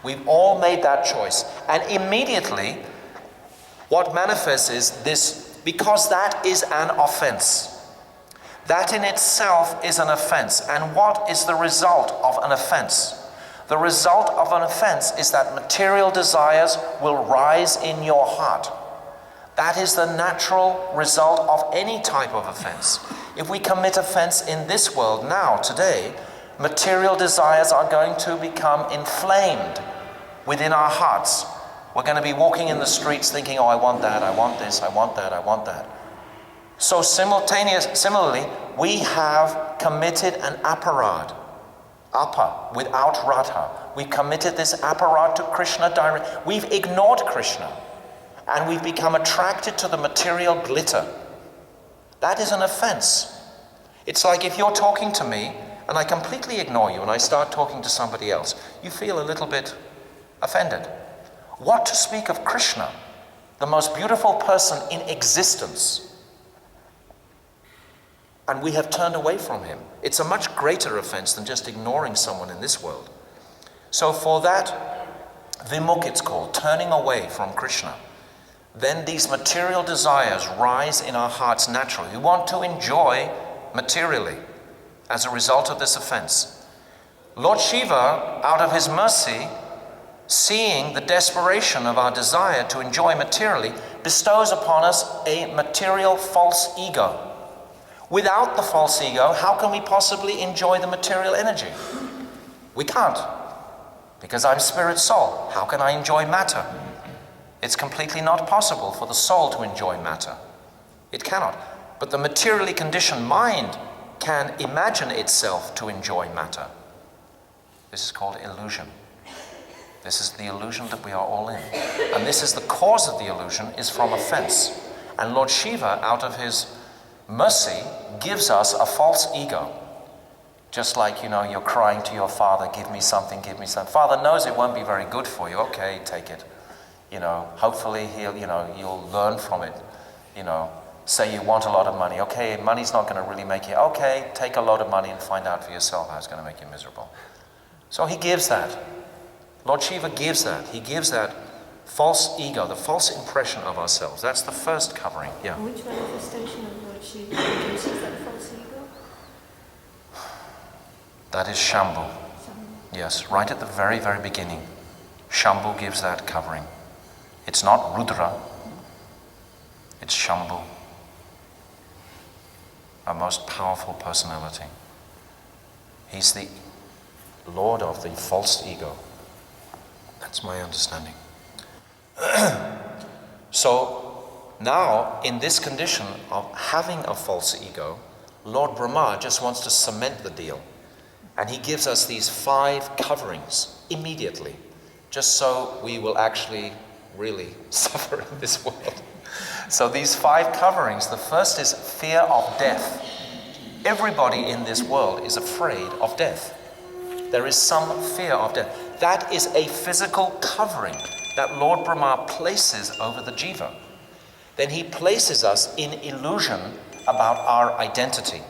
We've all made that choice. And immediately, what manifests is this, because that is an offense. That in itself is an offense. And what is the result of an offense? The result of an offense is that material desires will rise in your heart. That is the natural result of any type of offense. If we commit offense in this world now, today, material desires are going to become inflamed within our hearts. We're going to be walking in the streets thinking, oh, I want that, I want this, I want that, I want that. So similarly, we have committed an aparad, apa, without radha. We've committed this aparad to Krishna direct. We've ignored Krishna, and we've become attracted to the material glitter. That is an offense. It's like if you're talking to me, and I completely ignore you, and I start talking to somebody else, you feel a little bit offended. What to speak of Krishna, the most beautiful person in existence, and we have turned away from him. It's a much greater offense than just ignoring someone in this world. So for that, vimukh it's called, turning away from Krishna, then these material desires rise in our hearts naturally. We want to enjoy materially as a result of this offense. Lord Shiva, out of his mercy, seeing the desperation of our desire to enjoy materially, bestows upon us a material false ego. Without the false ego, how can we possibly enjoy the material energy? We can't. Because I'm spirit soul. How can I enjoy matter? It's completely not possible for the soul to enjoy matter. It cannot. But the materially conditioned mind can imagine itself to enjoy matter. This is called illusion. This is the illusion that we are all in. And this is the cause of the illusion, is from offense. And Lord Shiva, out of his mercy, gives us a false ego. Just like, you're crying to your father, give me something, give me something. Father knows it won't be very good for you. Okay, take it. Hopefully you'll learn from it. Say you want a lot of money. Okay, money's not going to really make you. Okay, take a lot of money and find out for yourself how it's going to make you miserable. So he gives that. Lord Shiva gives that. He gives that false ego, the false impression of ourselves. That's the first covering. Yeah. Which manifestation of Lord Shiva produces that false ego? That is Shambhu. Yes, right at the very, very beginning. Shambhu gives that covering. It's not Rudra. It's Shambhu. A most powerful personality. He's the Lord of the false ego. That's my understanding. So now, in this condition of having a false ego, Lord Brahma just wants to cement the deal. And he gives us these 5 coverings immediately, just so we will actually really suffer in this world. So these 5 coverings, the first is fear of death. Everybody in this world is afraid of death. There is some fear of death. That is a physical covering that Lord Brahma places over the jiva. Then he places us in illusion about our identity.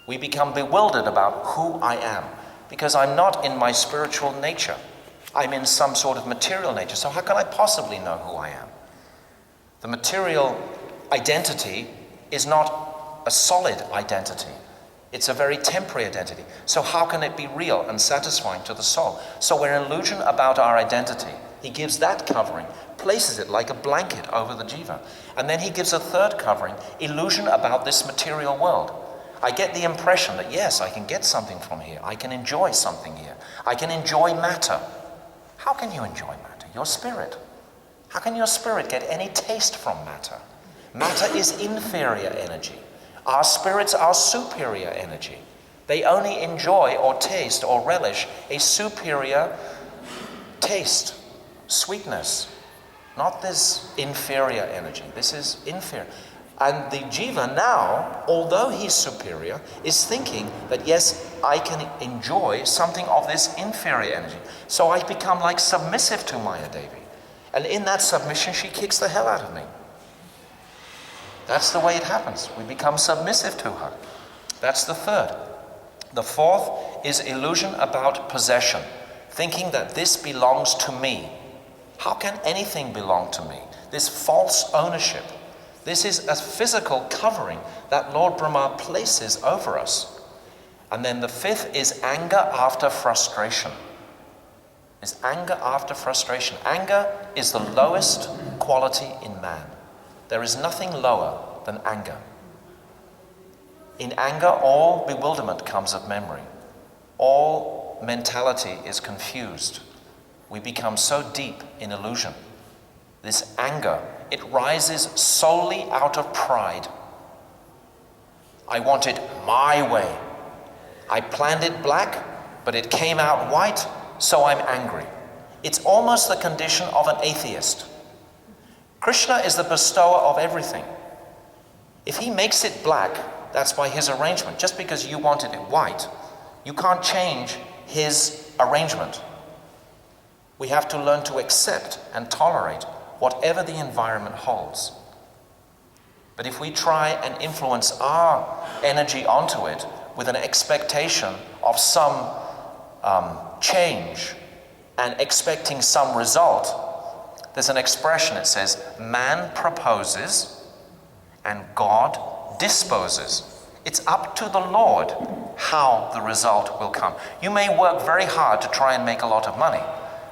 We become bewildered about who I am, because I'm not in my spiritual nature. I'm in some sort of material nature. So how can I possibly know who I am? The material identity is not a solid identity. It's a very temporary identity. So how can it be real and satisfying to the soul? So we're in illusion about our identity. He gives that covering, places it like a blanket over the jiva. And then he gives a third covering, illusion about this material world. I get the impression that yes, I can get something from here. I can enjoy something here. I can enjoy matter. How can you enjoy matter? Your spirit. How can your spirit get any taste from matter? Matter is inferior energy. Our spirits are superior energy. They only enjoy or taste or relish a superior taste, sweetness, not this inferior energy. This is inferior. And the jiva now, although he's superior, is thinking that yes, I can enjoy something of this inferior energy. So I become like submissive to Maya Devi. And in that submission, she kicks the hell out of me. That's the way it happens. We become submissive to her. That's the third. The fourth is illusion about possession, thinking that this belongs to me. How can anything belong to me? This false ownership. This is a physical covering that Lord Brahma places over us. And then the fifth is anger after frustration. Is anger after frustration. Anger is the lowest quality in man. There is nothing lower than anger. In anger, all bewilderment comes of memory. All mentality is confused. We become so deep in illusion. This anger, it rises solely out of pride. I want it my way. I planned it black, but it came out white, so I'm angry. It's almost the condition of an atheist. Krishna is the bestower of everything. If he makes it black, that's by his arrangement. Just because you wanted it white, you can't change his arrangement. We have to learn to accept and tolerate whatever the environment holds. But if we try and influence our energy onto it with an expectation of some change and expecting some result, there's an expression, it says, man proposes and God disposes. It's up to the Lord how the result will come. You may work very hard to try and make a lot of money,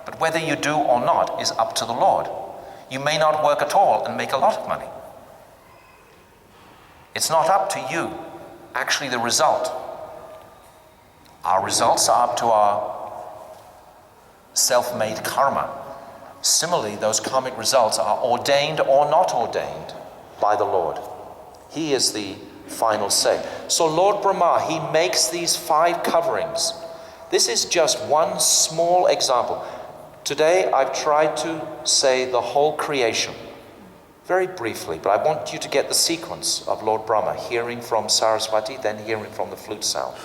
but whether you do or not is up to the Lord. You may not work at all and make a lot of money. It's not up to you, actually the result. Our results are up to our self-made karma. Similarly, those karmic results are ordained or not ordained by the Lord. He is the final say. So Lord Brahma, he makes these 5 coverings. This is just one small example. Today I've tried to say the whole creation, very briefly, but I want you to get the sequence of Lord Brahma, hearing from Saraswati, then hearing from the flute sound.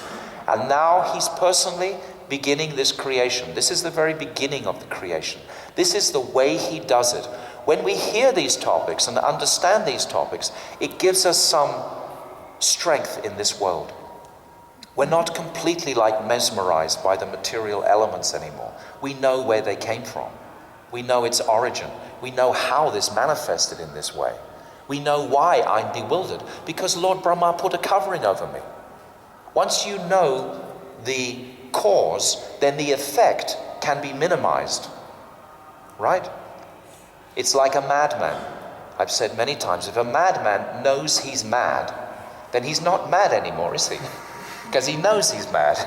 And now he's personally beginning this creation. This is the very beginning of the creation. This is the way he does it. When we hear these topics and understand these topics, it gives us some strength in this world. We're not completely like mesmerized by the material elements anymore. We know where they came from. We know its origin. We know how this manifested in this way. We know why I'm bewildered, because Lord Brahma put a covering over me. Once you know the cause, then the effect can be minimized. Right? It's like a madman. I've said many times, if a madman knows he's mad, then he's not mad anymore, is he? Because he knows he's mad.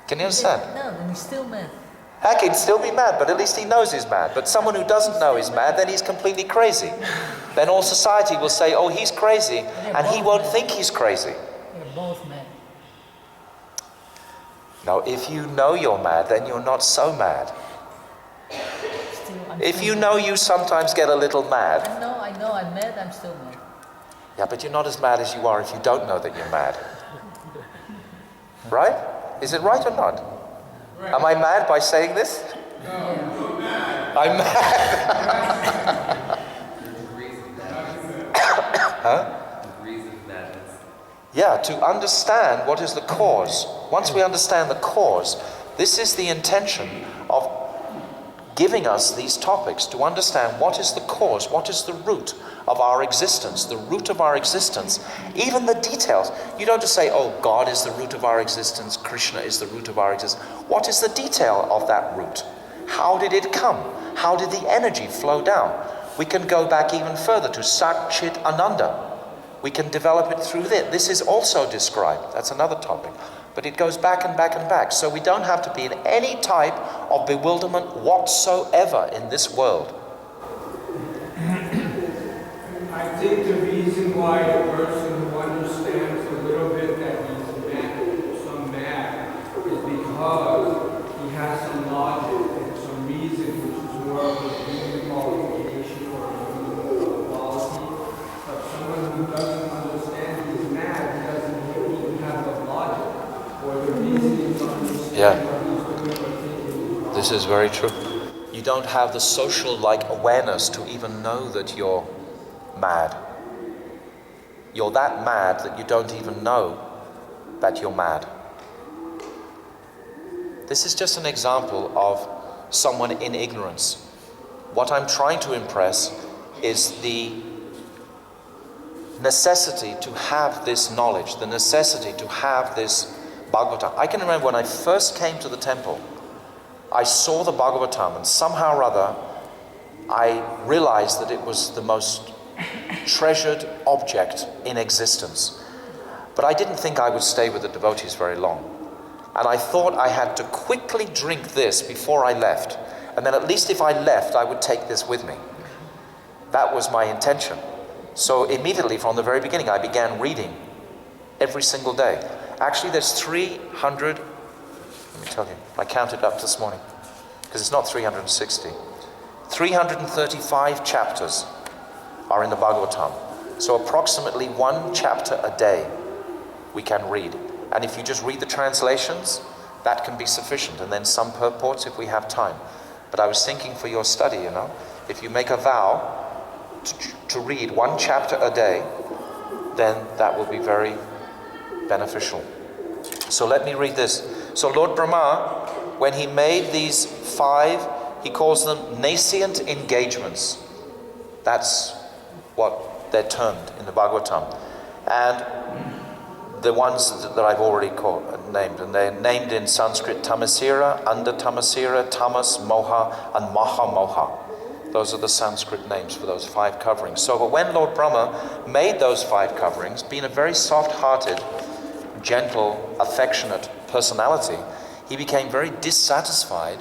Can you understand? No, then he's still mad. Heck, he'd still be mad, but at least he knows he's mad. But someone who doesn't know he's mad, then he's completely crazy. Then all society will say, oh, he's crazy, and he won't think he's crazy. They're both mad. Now, if you know you're mad, then you're not so mad. If you know you sometimes get a little mad. I know, I'm mad, I'm still mad. Yeah, but you're not as mad as you are if you don't know that you're mad. Right? Is it right or not? Right. Am I mad by saying this? No, you're mad. I'm mad. Huh? Yeah, to understand what is the cause. Once we understand the cause, this is the intention of giving us these topics, to understand what is the cause, what is the root of our existence, the root of our existence, even the details. You don't just say, oh, God is the root of our existence, Krishna is the root of our existence. What is the detail of that root? How did it come? How did the energy flow down? We can go back even further to Sat Chit Ananda. We can develop it through this. This is also described. That's another topic. But it goes back and back and back. So we don't have to be in any type of bewilderment whatsoever in this world. I think the reason why the person who understands a little bit that he's mad, some mad, is because he has some logic and some reason, which is more of a human qualification or a human quality. But someone who doesn't understand he's mad, he doesn't even have the logic or the reasoning to understand what he's doing or thinking. This is very true. You don't have the social awareness to even know that you're mad. You're that mad that you don't even know that you're mad. This is just an example of someone in ignorance. What I'm trying to impress is the necessity to have this knowledge, the necessity to have this Bhagavatam. I can remember when I first came to the temple, I saw the Bhagavatam, and somehow or other I realized that it was the most treasured object in existence. But I didn't think I would stay with the devotees very long. And I thought I had to quickly drink this before I left. And then at least if I left, I would take this with me. That was my intention. So immediately from the very beginning, I began reading every single day. Actually, there's 300, let me tell you, I counted up this morning, because it's not 360. 335 chapters are in the Bhagavatam. So approximately one chapter a day we can read. And if you just read the translations, that can be sufficient. And then some purports if we have time. But I was thinking for your study, if you make a vow to read one chapter a day, then that will be very beneficial. So let me read this. So Lord Brahma, when he made these 5, he calls them nascent engagements. That's what they're termed in the Bhagavatam. And the ones that I've already named, and they're named in Sanskrit Tamasira, Anda Tamasira, Tamas, Moha, and Maha Moha. Those are the Sanskrit names for those 5 coverings. So when Lord Brahma made those 5 coverings, being a very soft-hearted, gentle, affectionate personality, he became very dissatisfied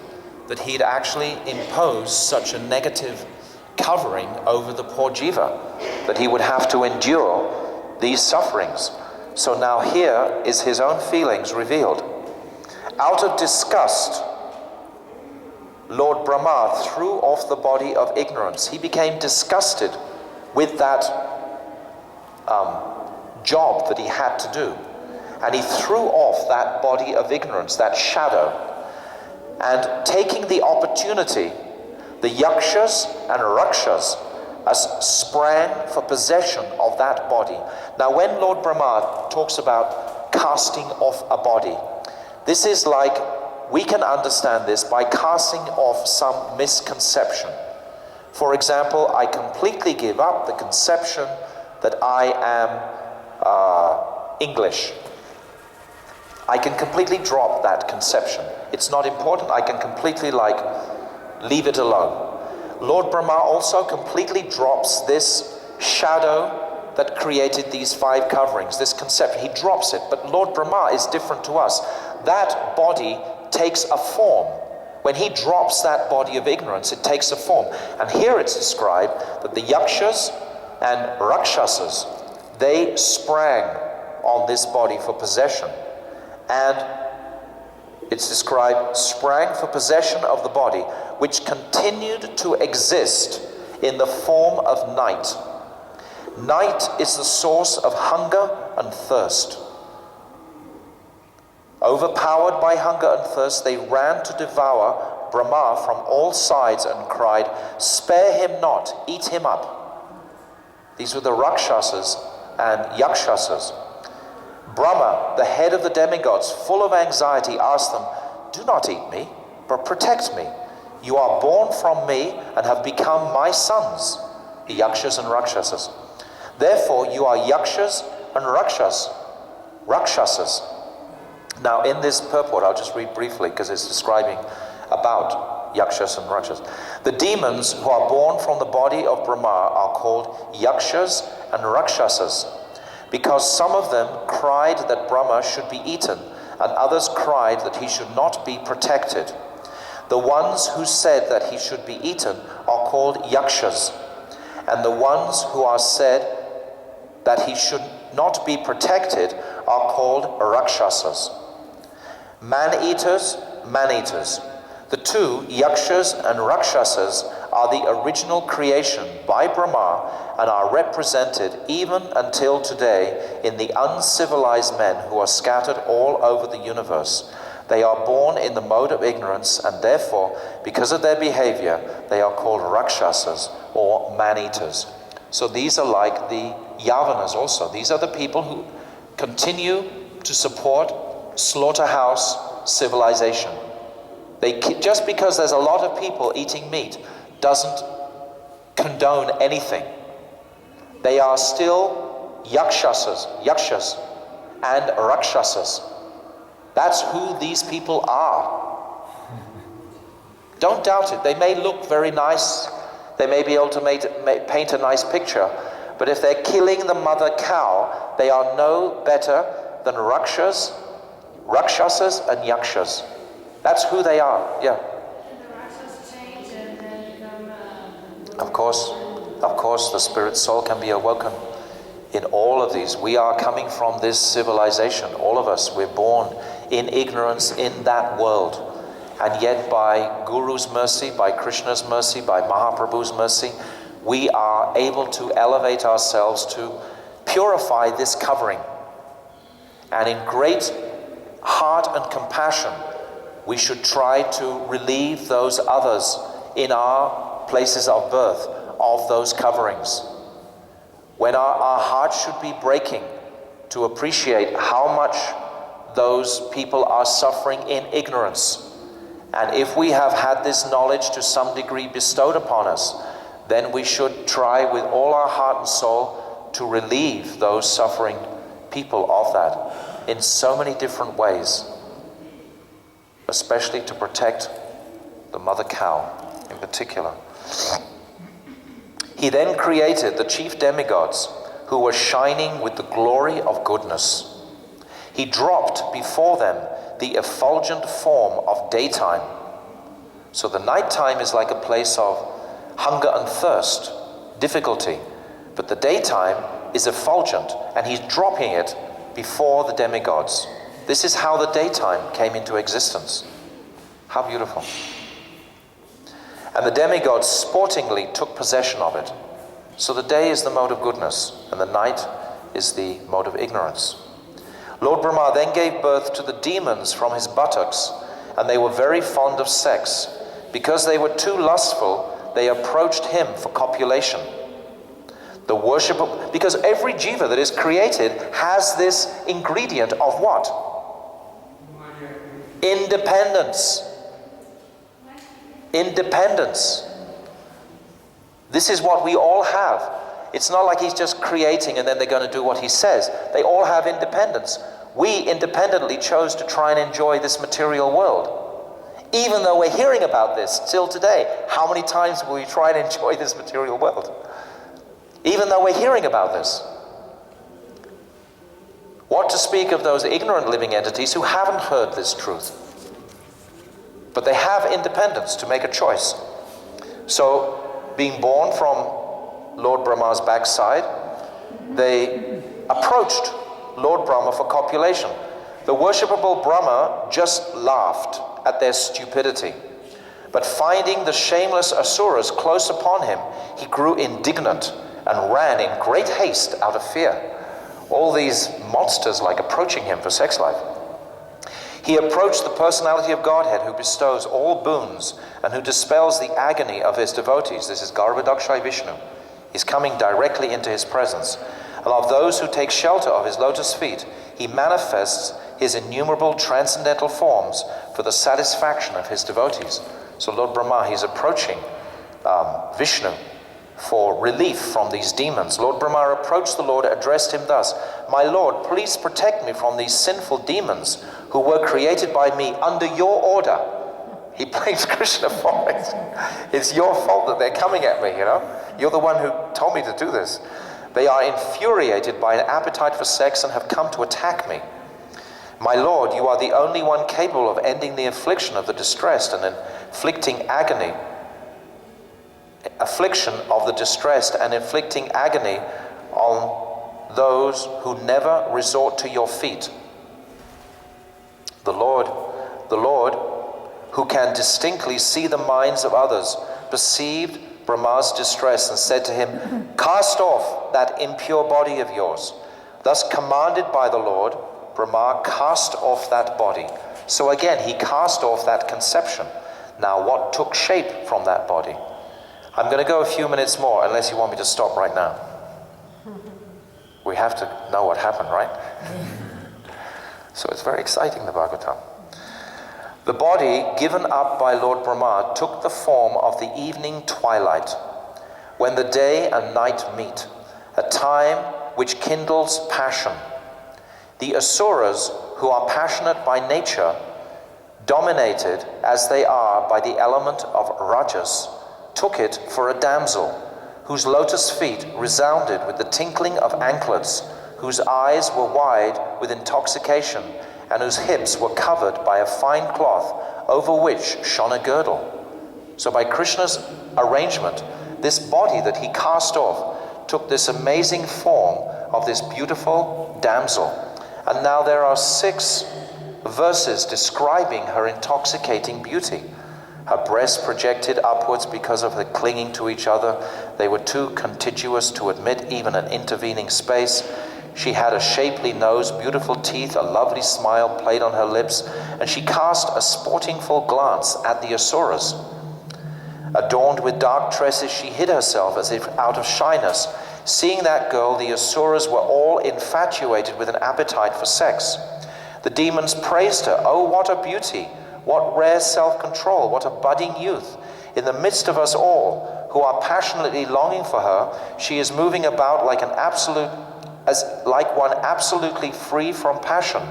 that he'd actually imposed such a negative covering over the poor jiva, that he would have to endure these sufferings. So now here is his own feelings revealed. Out of disgust, Lord Brahma threw off the body of ignorance. He became disgusted with that job that he had to do. and he threw off that body of ignorance, that shadow, and taking the opportunity, the yakshas and rakshas sprang for possession of that body. Now when Lord Brahma talks about casting off a body, this is like, we can understand this by casting off some misconception. For example, I completely give up the conception that I am English. I can completely drop that conception. It's not important. I can completely leave it alone. Lord Brahma also completely drops this shadow that created these 5 coverings, this conception. He drops it, but Lord Brahma is different to us. That body takes a form. When he drops that body of ignorance, it takes a form. And here it's described that the yakshas and rakshasas, they sprang on this body for possession. And it's described, sprang for possession of the body, which continued to exist in the form of night. Night is the source of hunger and thirst. Overpowered by hunger and thirst, they ran to devour Brahma from all sides and cried, "Spare him not, eat him up." These were the Rakshasas and Yakshasas. Brahma, the head of the demigods, full of anxiety, asked them, "Do not eat me, but protect me. You are born from me and have become my sons," the Yakshas and Rakshasas. "Therefore you are Yakshas and Rakshasas." Now in this purport, I'll just read briefly because it's describing about Yakshas and Rakshasas. The demons who are born from the body of Brahma are called Yakshas and Rakshasas, because some of them cried that Brahma should be eaten, and others cried that he should not be protected. The ones who said that he should be eaten are called Yakshas, and the ones who are said that he should not be protected are called Rakshasas. Man-eaters, man-eaters. The 2, Yakshas and Rakshasas, are the original creation by Brahma and are represented even until today in the uncivilized men who are scattered all over the universe. They are born in the mode of ignorance, and therefore, because of their behavior, they are called Rakshasas or man-eaters. So these are like the Yavanas also. These are the people who continue to support slaughterhouse civilization. Just because there's a lot of people eating meat doesn't condone anything. They are still yakshas and rakshasas. That's who these people are. Don't doubt it. They may look very nice. They may be able to paint a nice picture. But if they're killing the mother cow, they are no better than rakshasas and yakshas. That's who they are, yeah. And the Rakshas change and then become... Of course, the spirit soul can be awoken in all of these. We are coming from this civilization, all of us. We're born in ignorance in that world. And yet by Guru's mercy, by Krishna's mercy, by Mahaprabhu's mercy, we are able to elevate ourselves to purify this covering. And in great heart and compassion, we should try to relieve those others in our places of birth of those coverings. When our hearts should be breaking to appreciate how much those people are suffering in ignorance. And if we have had this knowledge to some degree bestowed upon us, then we should try with all our heart and soul to relieve those suffering people of that in so many different ways, especially to protect the mother cow in particular. He then created the chief demigods who were shining with the glory of goodness. He dropped before them the effulgent form of daytime. So the nighttime is like a place of hunger and thirst, difficulty, but the daytime is effulgent, and he's dropping it before the demigods. This is how the daytime came into existence. How beautiful. And the demigods sportingly took possession of it. So the day is the mode of goodness, and the night is the mode of ignorance. Lord Brahma then gave birth to the demons from his buttocks, and they were very fond of sex. Because they were too lustful, they approached him for copulation. The worship of, because every jiva that is created has this ingredient of what? Independence. Independence. This is what we all have. It's not like he's just creating and then they're going to do what he says. They all have independence. We independently chose to try and enjoy this material world. Even though we're hearing about this still today, how many times will we try and enjoy this material world? Even though we're hearing about this. What to speak of those ignorant living entities who haven't heard this truth? But they have independence to make a choice. So, being born from Lord Brahma's backside, they approached Lord Brahma for copulation. The worshipable Brahma just laughed at their stupidity. But finding the shameless asuras close upon him, he grew indignant and ran in great haste out of fear. All these monsters like approaching him for sex life. He approached the personality of Godhead who bestows all boons and who dispels the agony of his devotees. This is Garbhodakshai Vishnu. He's coming directly into his presence. And of those who take shelter of his lotus feet, he manifests his innumerable transcendental forms for the satisfaction of his devotees. So Lord Brahma, he's approaching Vishnu for relief from these demons. Lord Brahma approached the Lord, addressed him thus: "My Lord, please protect me from these sinful demons who were created by me under your order." He blames Krishna for it. It's your fault that they're coming at me, you know. You're the one who told me to do this. They are infuriated by an appetite for sex and have come to attack me. My Lord, you are the only one capable of ending the affliction of the distressed and inflicting agony. Affliction of the distressed and inflicting agony on those who never resort to your feet. The Lord, who can distinctly see the minds of others, perceived Brahma's distress and said to him, "Cast off that impure body of yours." Thus commanded by the Lord, Brahma cast off that body. So again, he cast off that conception. Now what took shape from that body? I'm going to go a few minutes more, unless you want me to stop right now. We have to know what happened, right? So it's very exciting, the Bhagavatam. The body given up by Lord Brahma took the form of the evening twilight, when the day and night meet, a time which kindles passion. The asuras, who are passionate by nature, dominated as they are by the element of rajas, took it for a damsel, whose lotus feet resounded with the tinkling of anklets, whose eyes were wide with intoxication, and whose hips were covered by a fine cloth over which shone a girdle. So by Krishna's arrangement, this body that he cast off took this amazing form of this beautiful damsel. And now there are 6 verses describing her intoxicating beauty. Her breasts projected upwards because of the clinging to each other. They were too contiguous to admit even an intervening space. She had a shapely nose, beautiful teeth, a lovely smile played on her lips, and she cast a sportingful glance at the asuras. Adorned with dark tresses, she hid herself as if out of shyness. Seeing that girl, the asuras were all infatuated with an appetite for sex. The demons praised her. "Oh, what a beauty! What rare self-control! What a budding youth! In the midst of us all, who are passionately longing for her, she is moving about like one absolutely free from passion,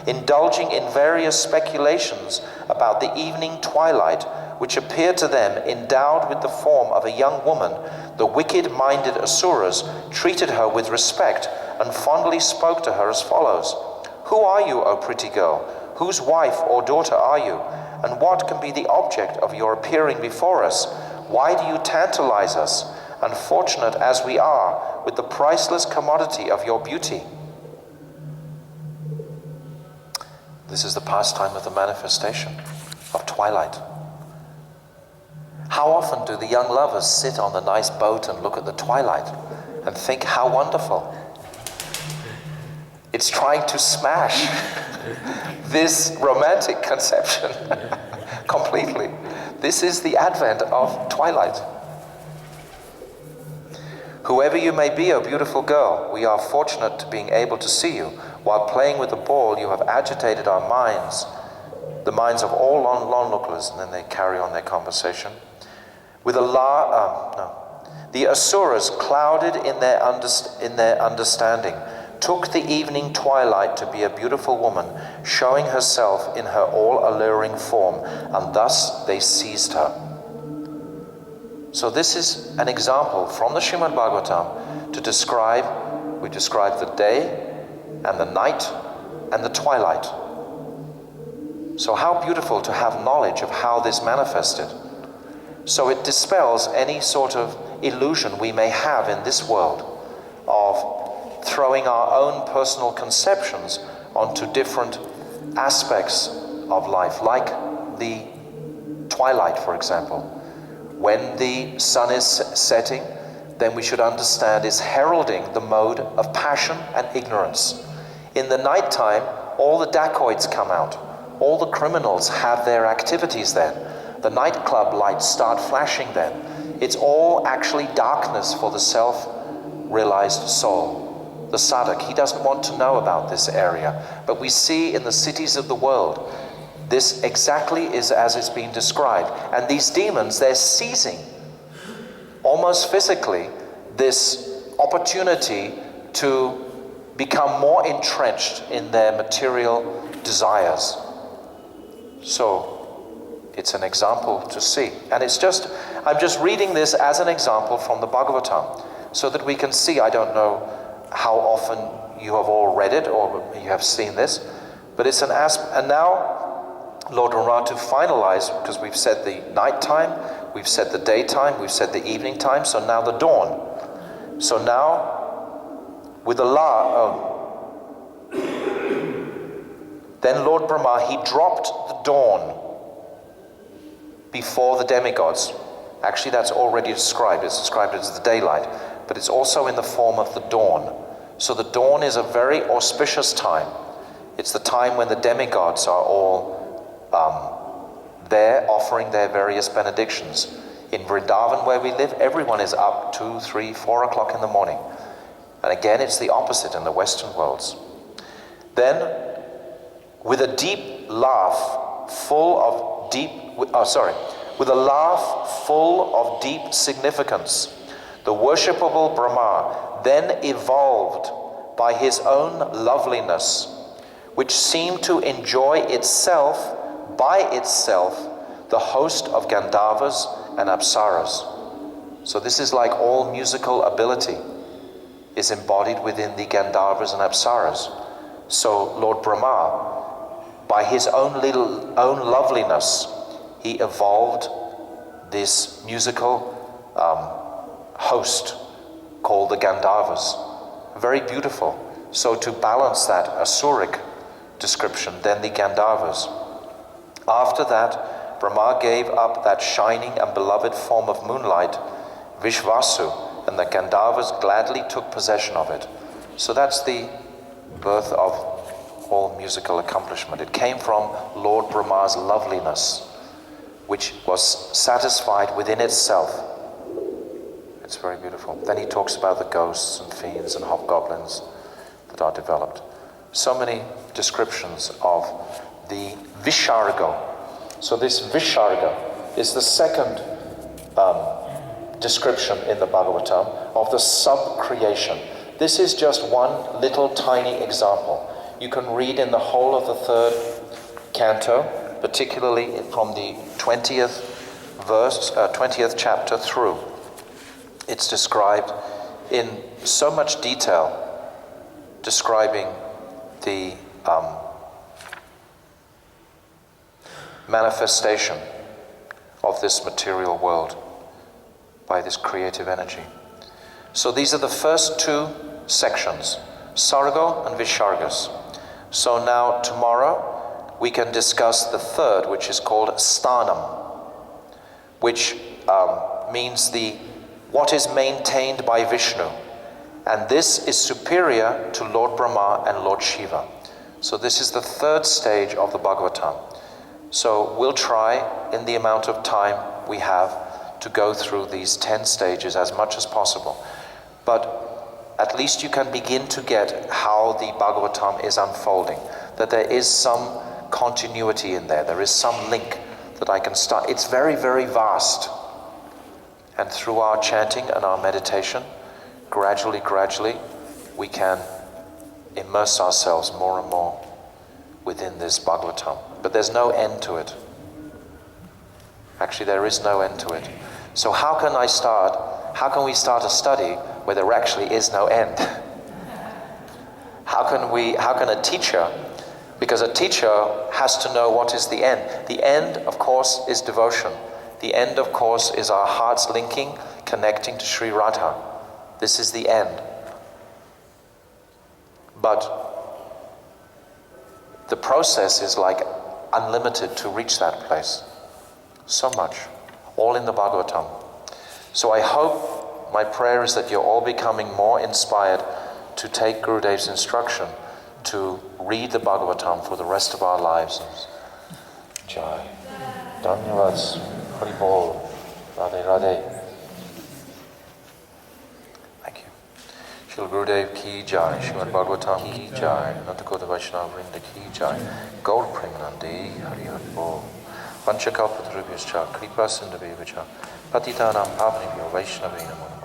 indulging in various speculations about the evening twilight, which appeared to them endowed with the form of a young woman. The wicked-minded asuras treated her with respect and fondly spoke to her as follows: 'Who are you, O pretty girl? Whose wife or daughter are you? And what can be the object of your appearing before us? Why do you tantalize us, unfortunate as we are, with the priceless commodity of your beauty?'" This is the pastime of the manifestation of twilight. How often do the young lovers sit on the nice boat and look at the twilight and think how wonderful? It's trying to smash this romantic conception completely. This is the advent of twilight. Whoever you may be, O beautiful girl, we are fortunate to being able to see you. While playing with the ball, you have agitated our minds, the minds of all onlookers. And then they carry on their conversation. With the Asuras, clouded in their understanding, took the evening twilight to be a beautiful woman, showing herself in her all-alluring form, and thus they seized her. So this is an example from the Srimad Bhagavatam to describe, we describe the day and the night and the twilight. So how beautiful to have knowledge of how this manifested. So it dispels any sort of illusion we may have in this world of throwing our own personal conceptions onto different aspects of life, like the twilight, for example. When the sun is setting, then we should understand is heralding the mode of passion and ignorance. In the nighttime, all the dacoits come out. All the criminals have their activities then. The nightclub lights start flashing then. It's all actually darkness for the self-realized soul. The sadhak, he doesn't want to know about this area. But we see in the cities of the world, this exactly is as it's been described. And these demons, they're seizing, almost physically, this opportunity to become more entrenched in their material desires. So, it's an example to see. And I'm just reading this as an example from the Bhagavatam, so that we can see, I don't know how often you have all read it or you have seen this, but it's an aspect. And now, Lord Rama, to finalize, because we've said the nighttime, we've said the daytime, we've said the evening time, so now the dawn. So now, with the then Lord Brahma, he dropped the dawn before the demigods. Actually, that's already described. It's described as the daylight, but it's also in the form of the dawn. So the dawn is a very auspicious time. It's the time when the demigods are all there offering their various benedictions. In Vrindavan, where we live, everyone is up 2, 3, 4 o'clock in the morning. And again, it's the opposite in the Western worlds. Then, with a deep laugh full of deep significance, the worshipable Brahma then evolved by his own loveliness, which seemed to enjoy itself, by itself, the host of Gandharvas and Apsaras. So this is like all musical ability is embodied within the Gandharvas and Apsaras. So Lord Brahma, by his own loveliness, he evolved this musical host called the Gandharvas. Very beautiful. So to balance that Asuric description, then the Gandharvas. After that, Brahma gave up that shining and beloved form of moonlight, Vishvasu, and the Gandharvas gladly took possession of it. So that's the birth of all musical accomplishment. It came from Lord Brahma's loveliness, which was satisfied within itself. It's very beautiful. Then he talks about the ghosts and fiends and hobgoblins that are developed. So many descriptions of the Visharga. So this Visharga is the second description in the Bhagavatam of the sub-creation. This is just one little tiny example. You can read in the whole of the third canto, particularly from the 20th verse, 20th chapter through. It's described in so much detail, describing the manifestation of this material world by this creative energy. So these are the first two sections, Sargo and Vishargas. So now tomorrow we can discuss the third, which is called Sthanam, which means what is maintained by Vishnu. And this is superior to Lord Brahma and Lord Shiva. So this is the third stage of the Bhagavatam. So we'll try, in the amount of time we have, to go through these 10 stages as much as possible. But at least you can begin to get how the Bhagavatam is unfolding, that there is some continuity in there, there is some link that I can start. It's very, very vast. And through our chanting and our meditation, gradually, we can immerse ourselves more and more within this Bhagavatam. But there's no end to it. Actually, there is no end to it. So how can we start a study where there actually is no end? How can a teacher, because a teacher has to know what is the end. The end, of course, is devotion. The end, of course, is our hearts linking, connecting to Sri Radha. This is the end. But the process is like unlimited to reach that place. So much. All in the Bhagavatam. So I hope, my prayer is that you're all becoming more inspired to take Gurudev's instruction to read the Bhagavatam for the rest of our lives. Jai. Dhanyavad. Hari Bol. Radhe Radhe. Thank you. Shri Gurudev ki jai. Srimad Bhagavatam ki jai. Natakota Vaishnava Vrinda ki jai. Gaur Premanandi. Hari Hari Bol. Panchakalpatarubhyascha. Kripa Sindhavevaccha. Patitanam Pavanibhyo Vaishnavena Namo.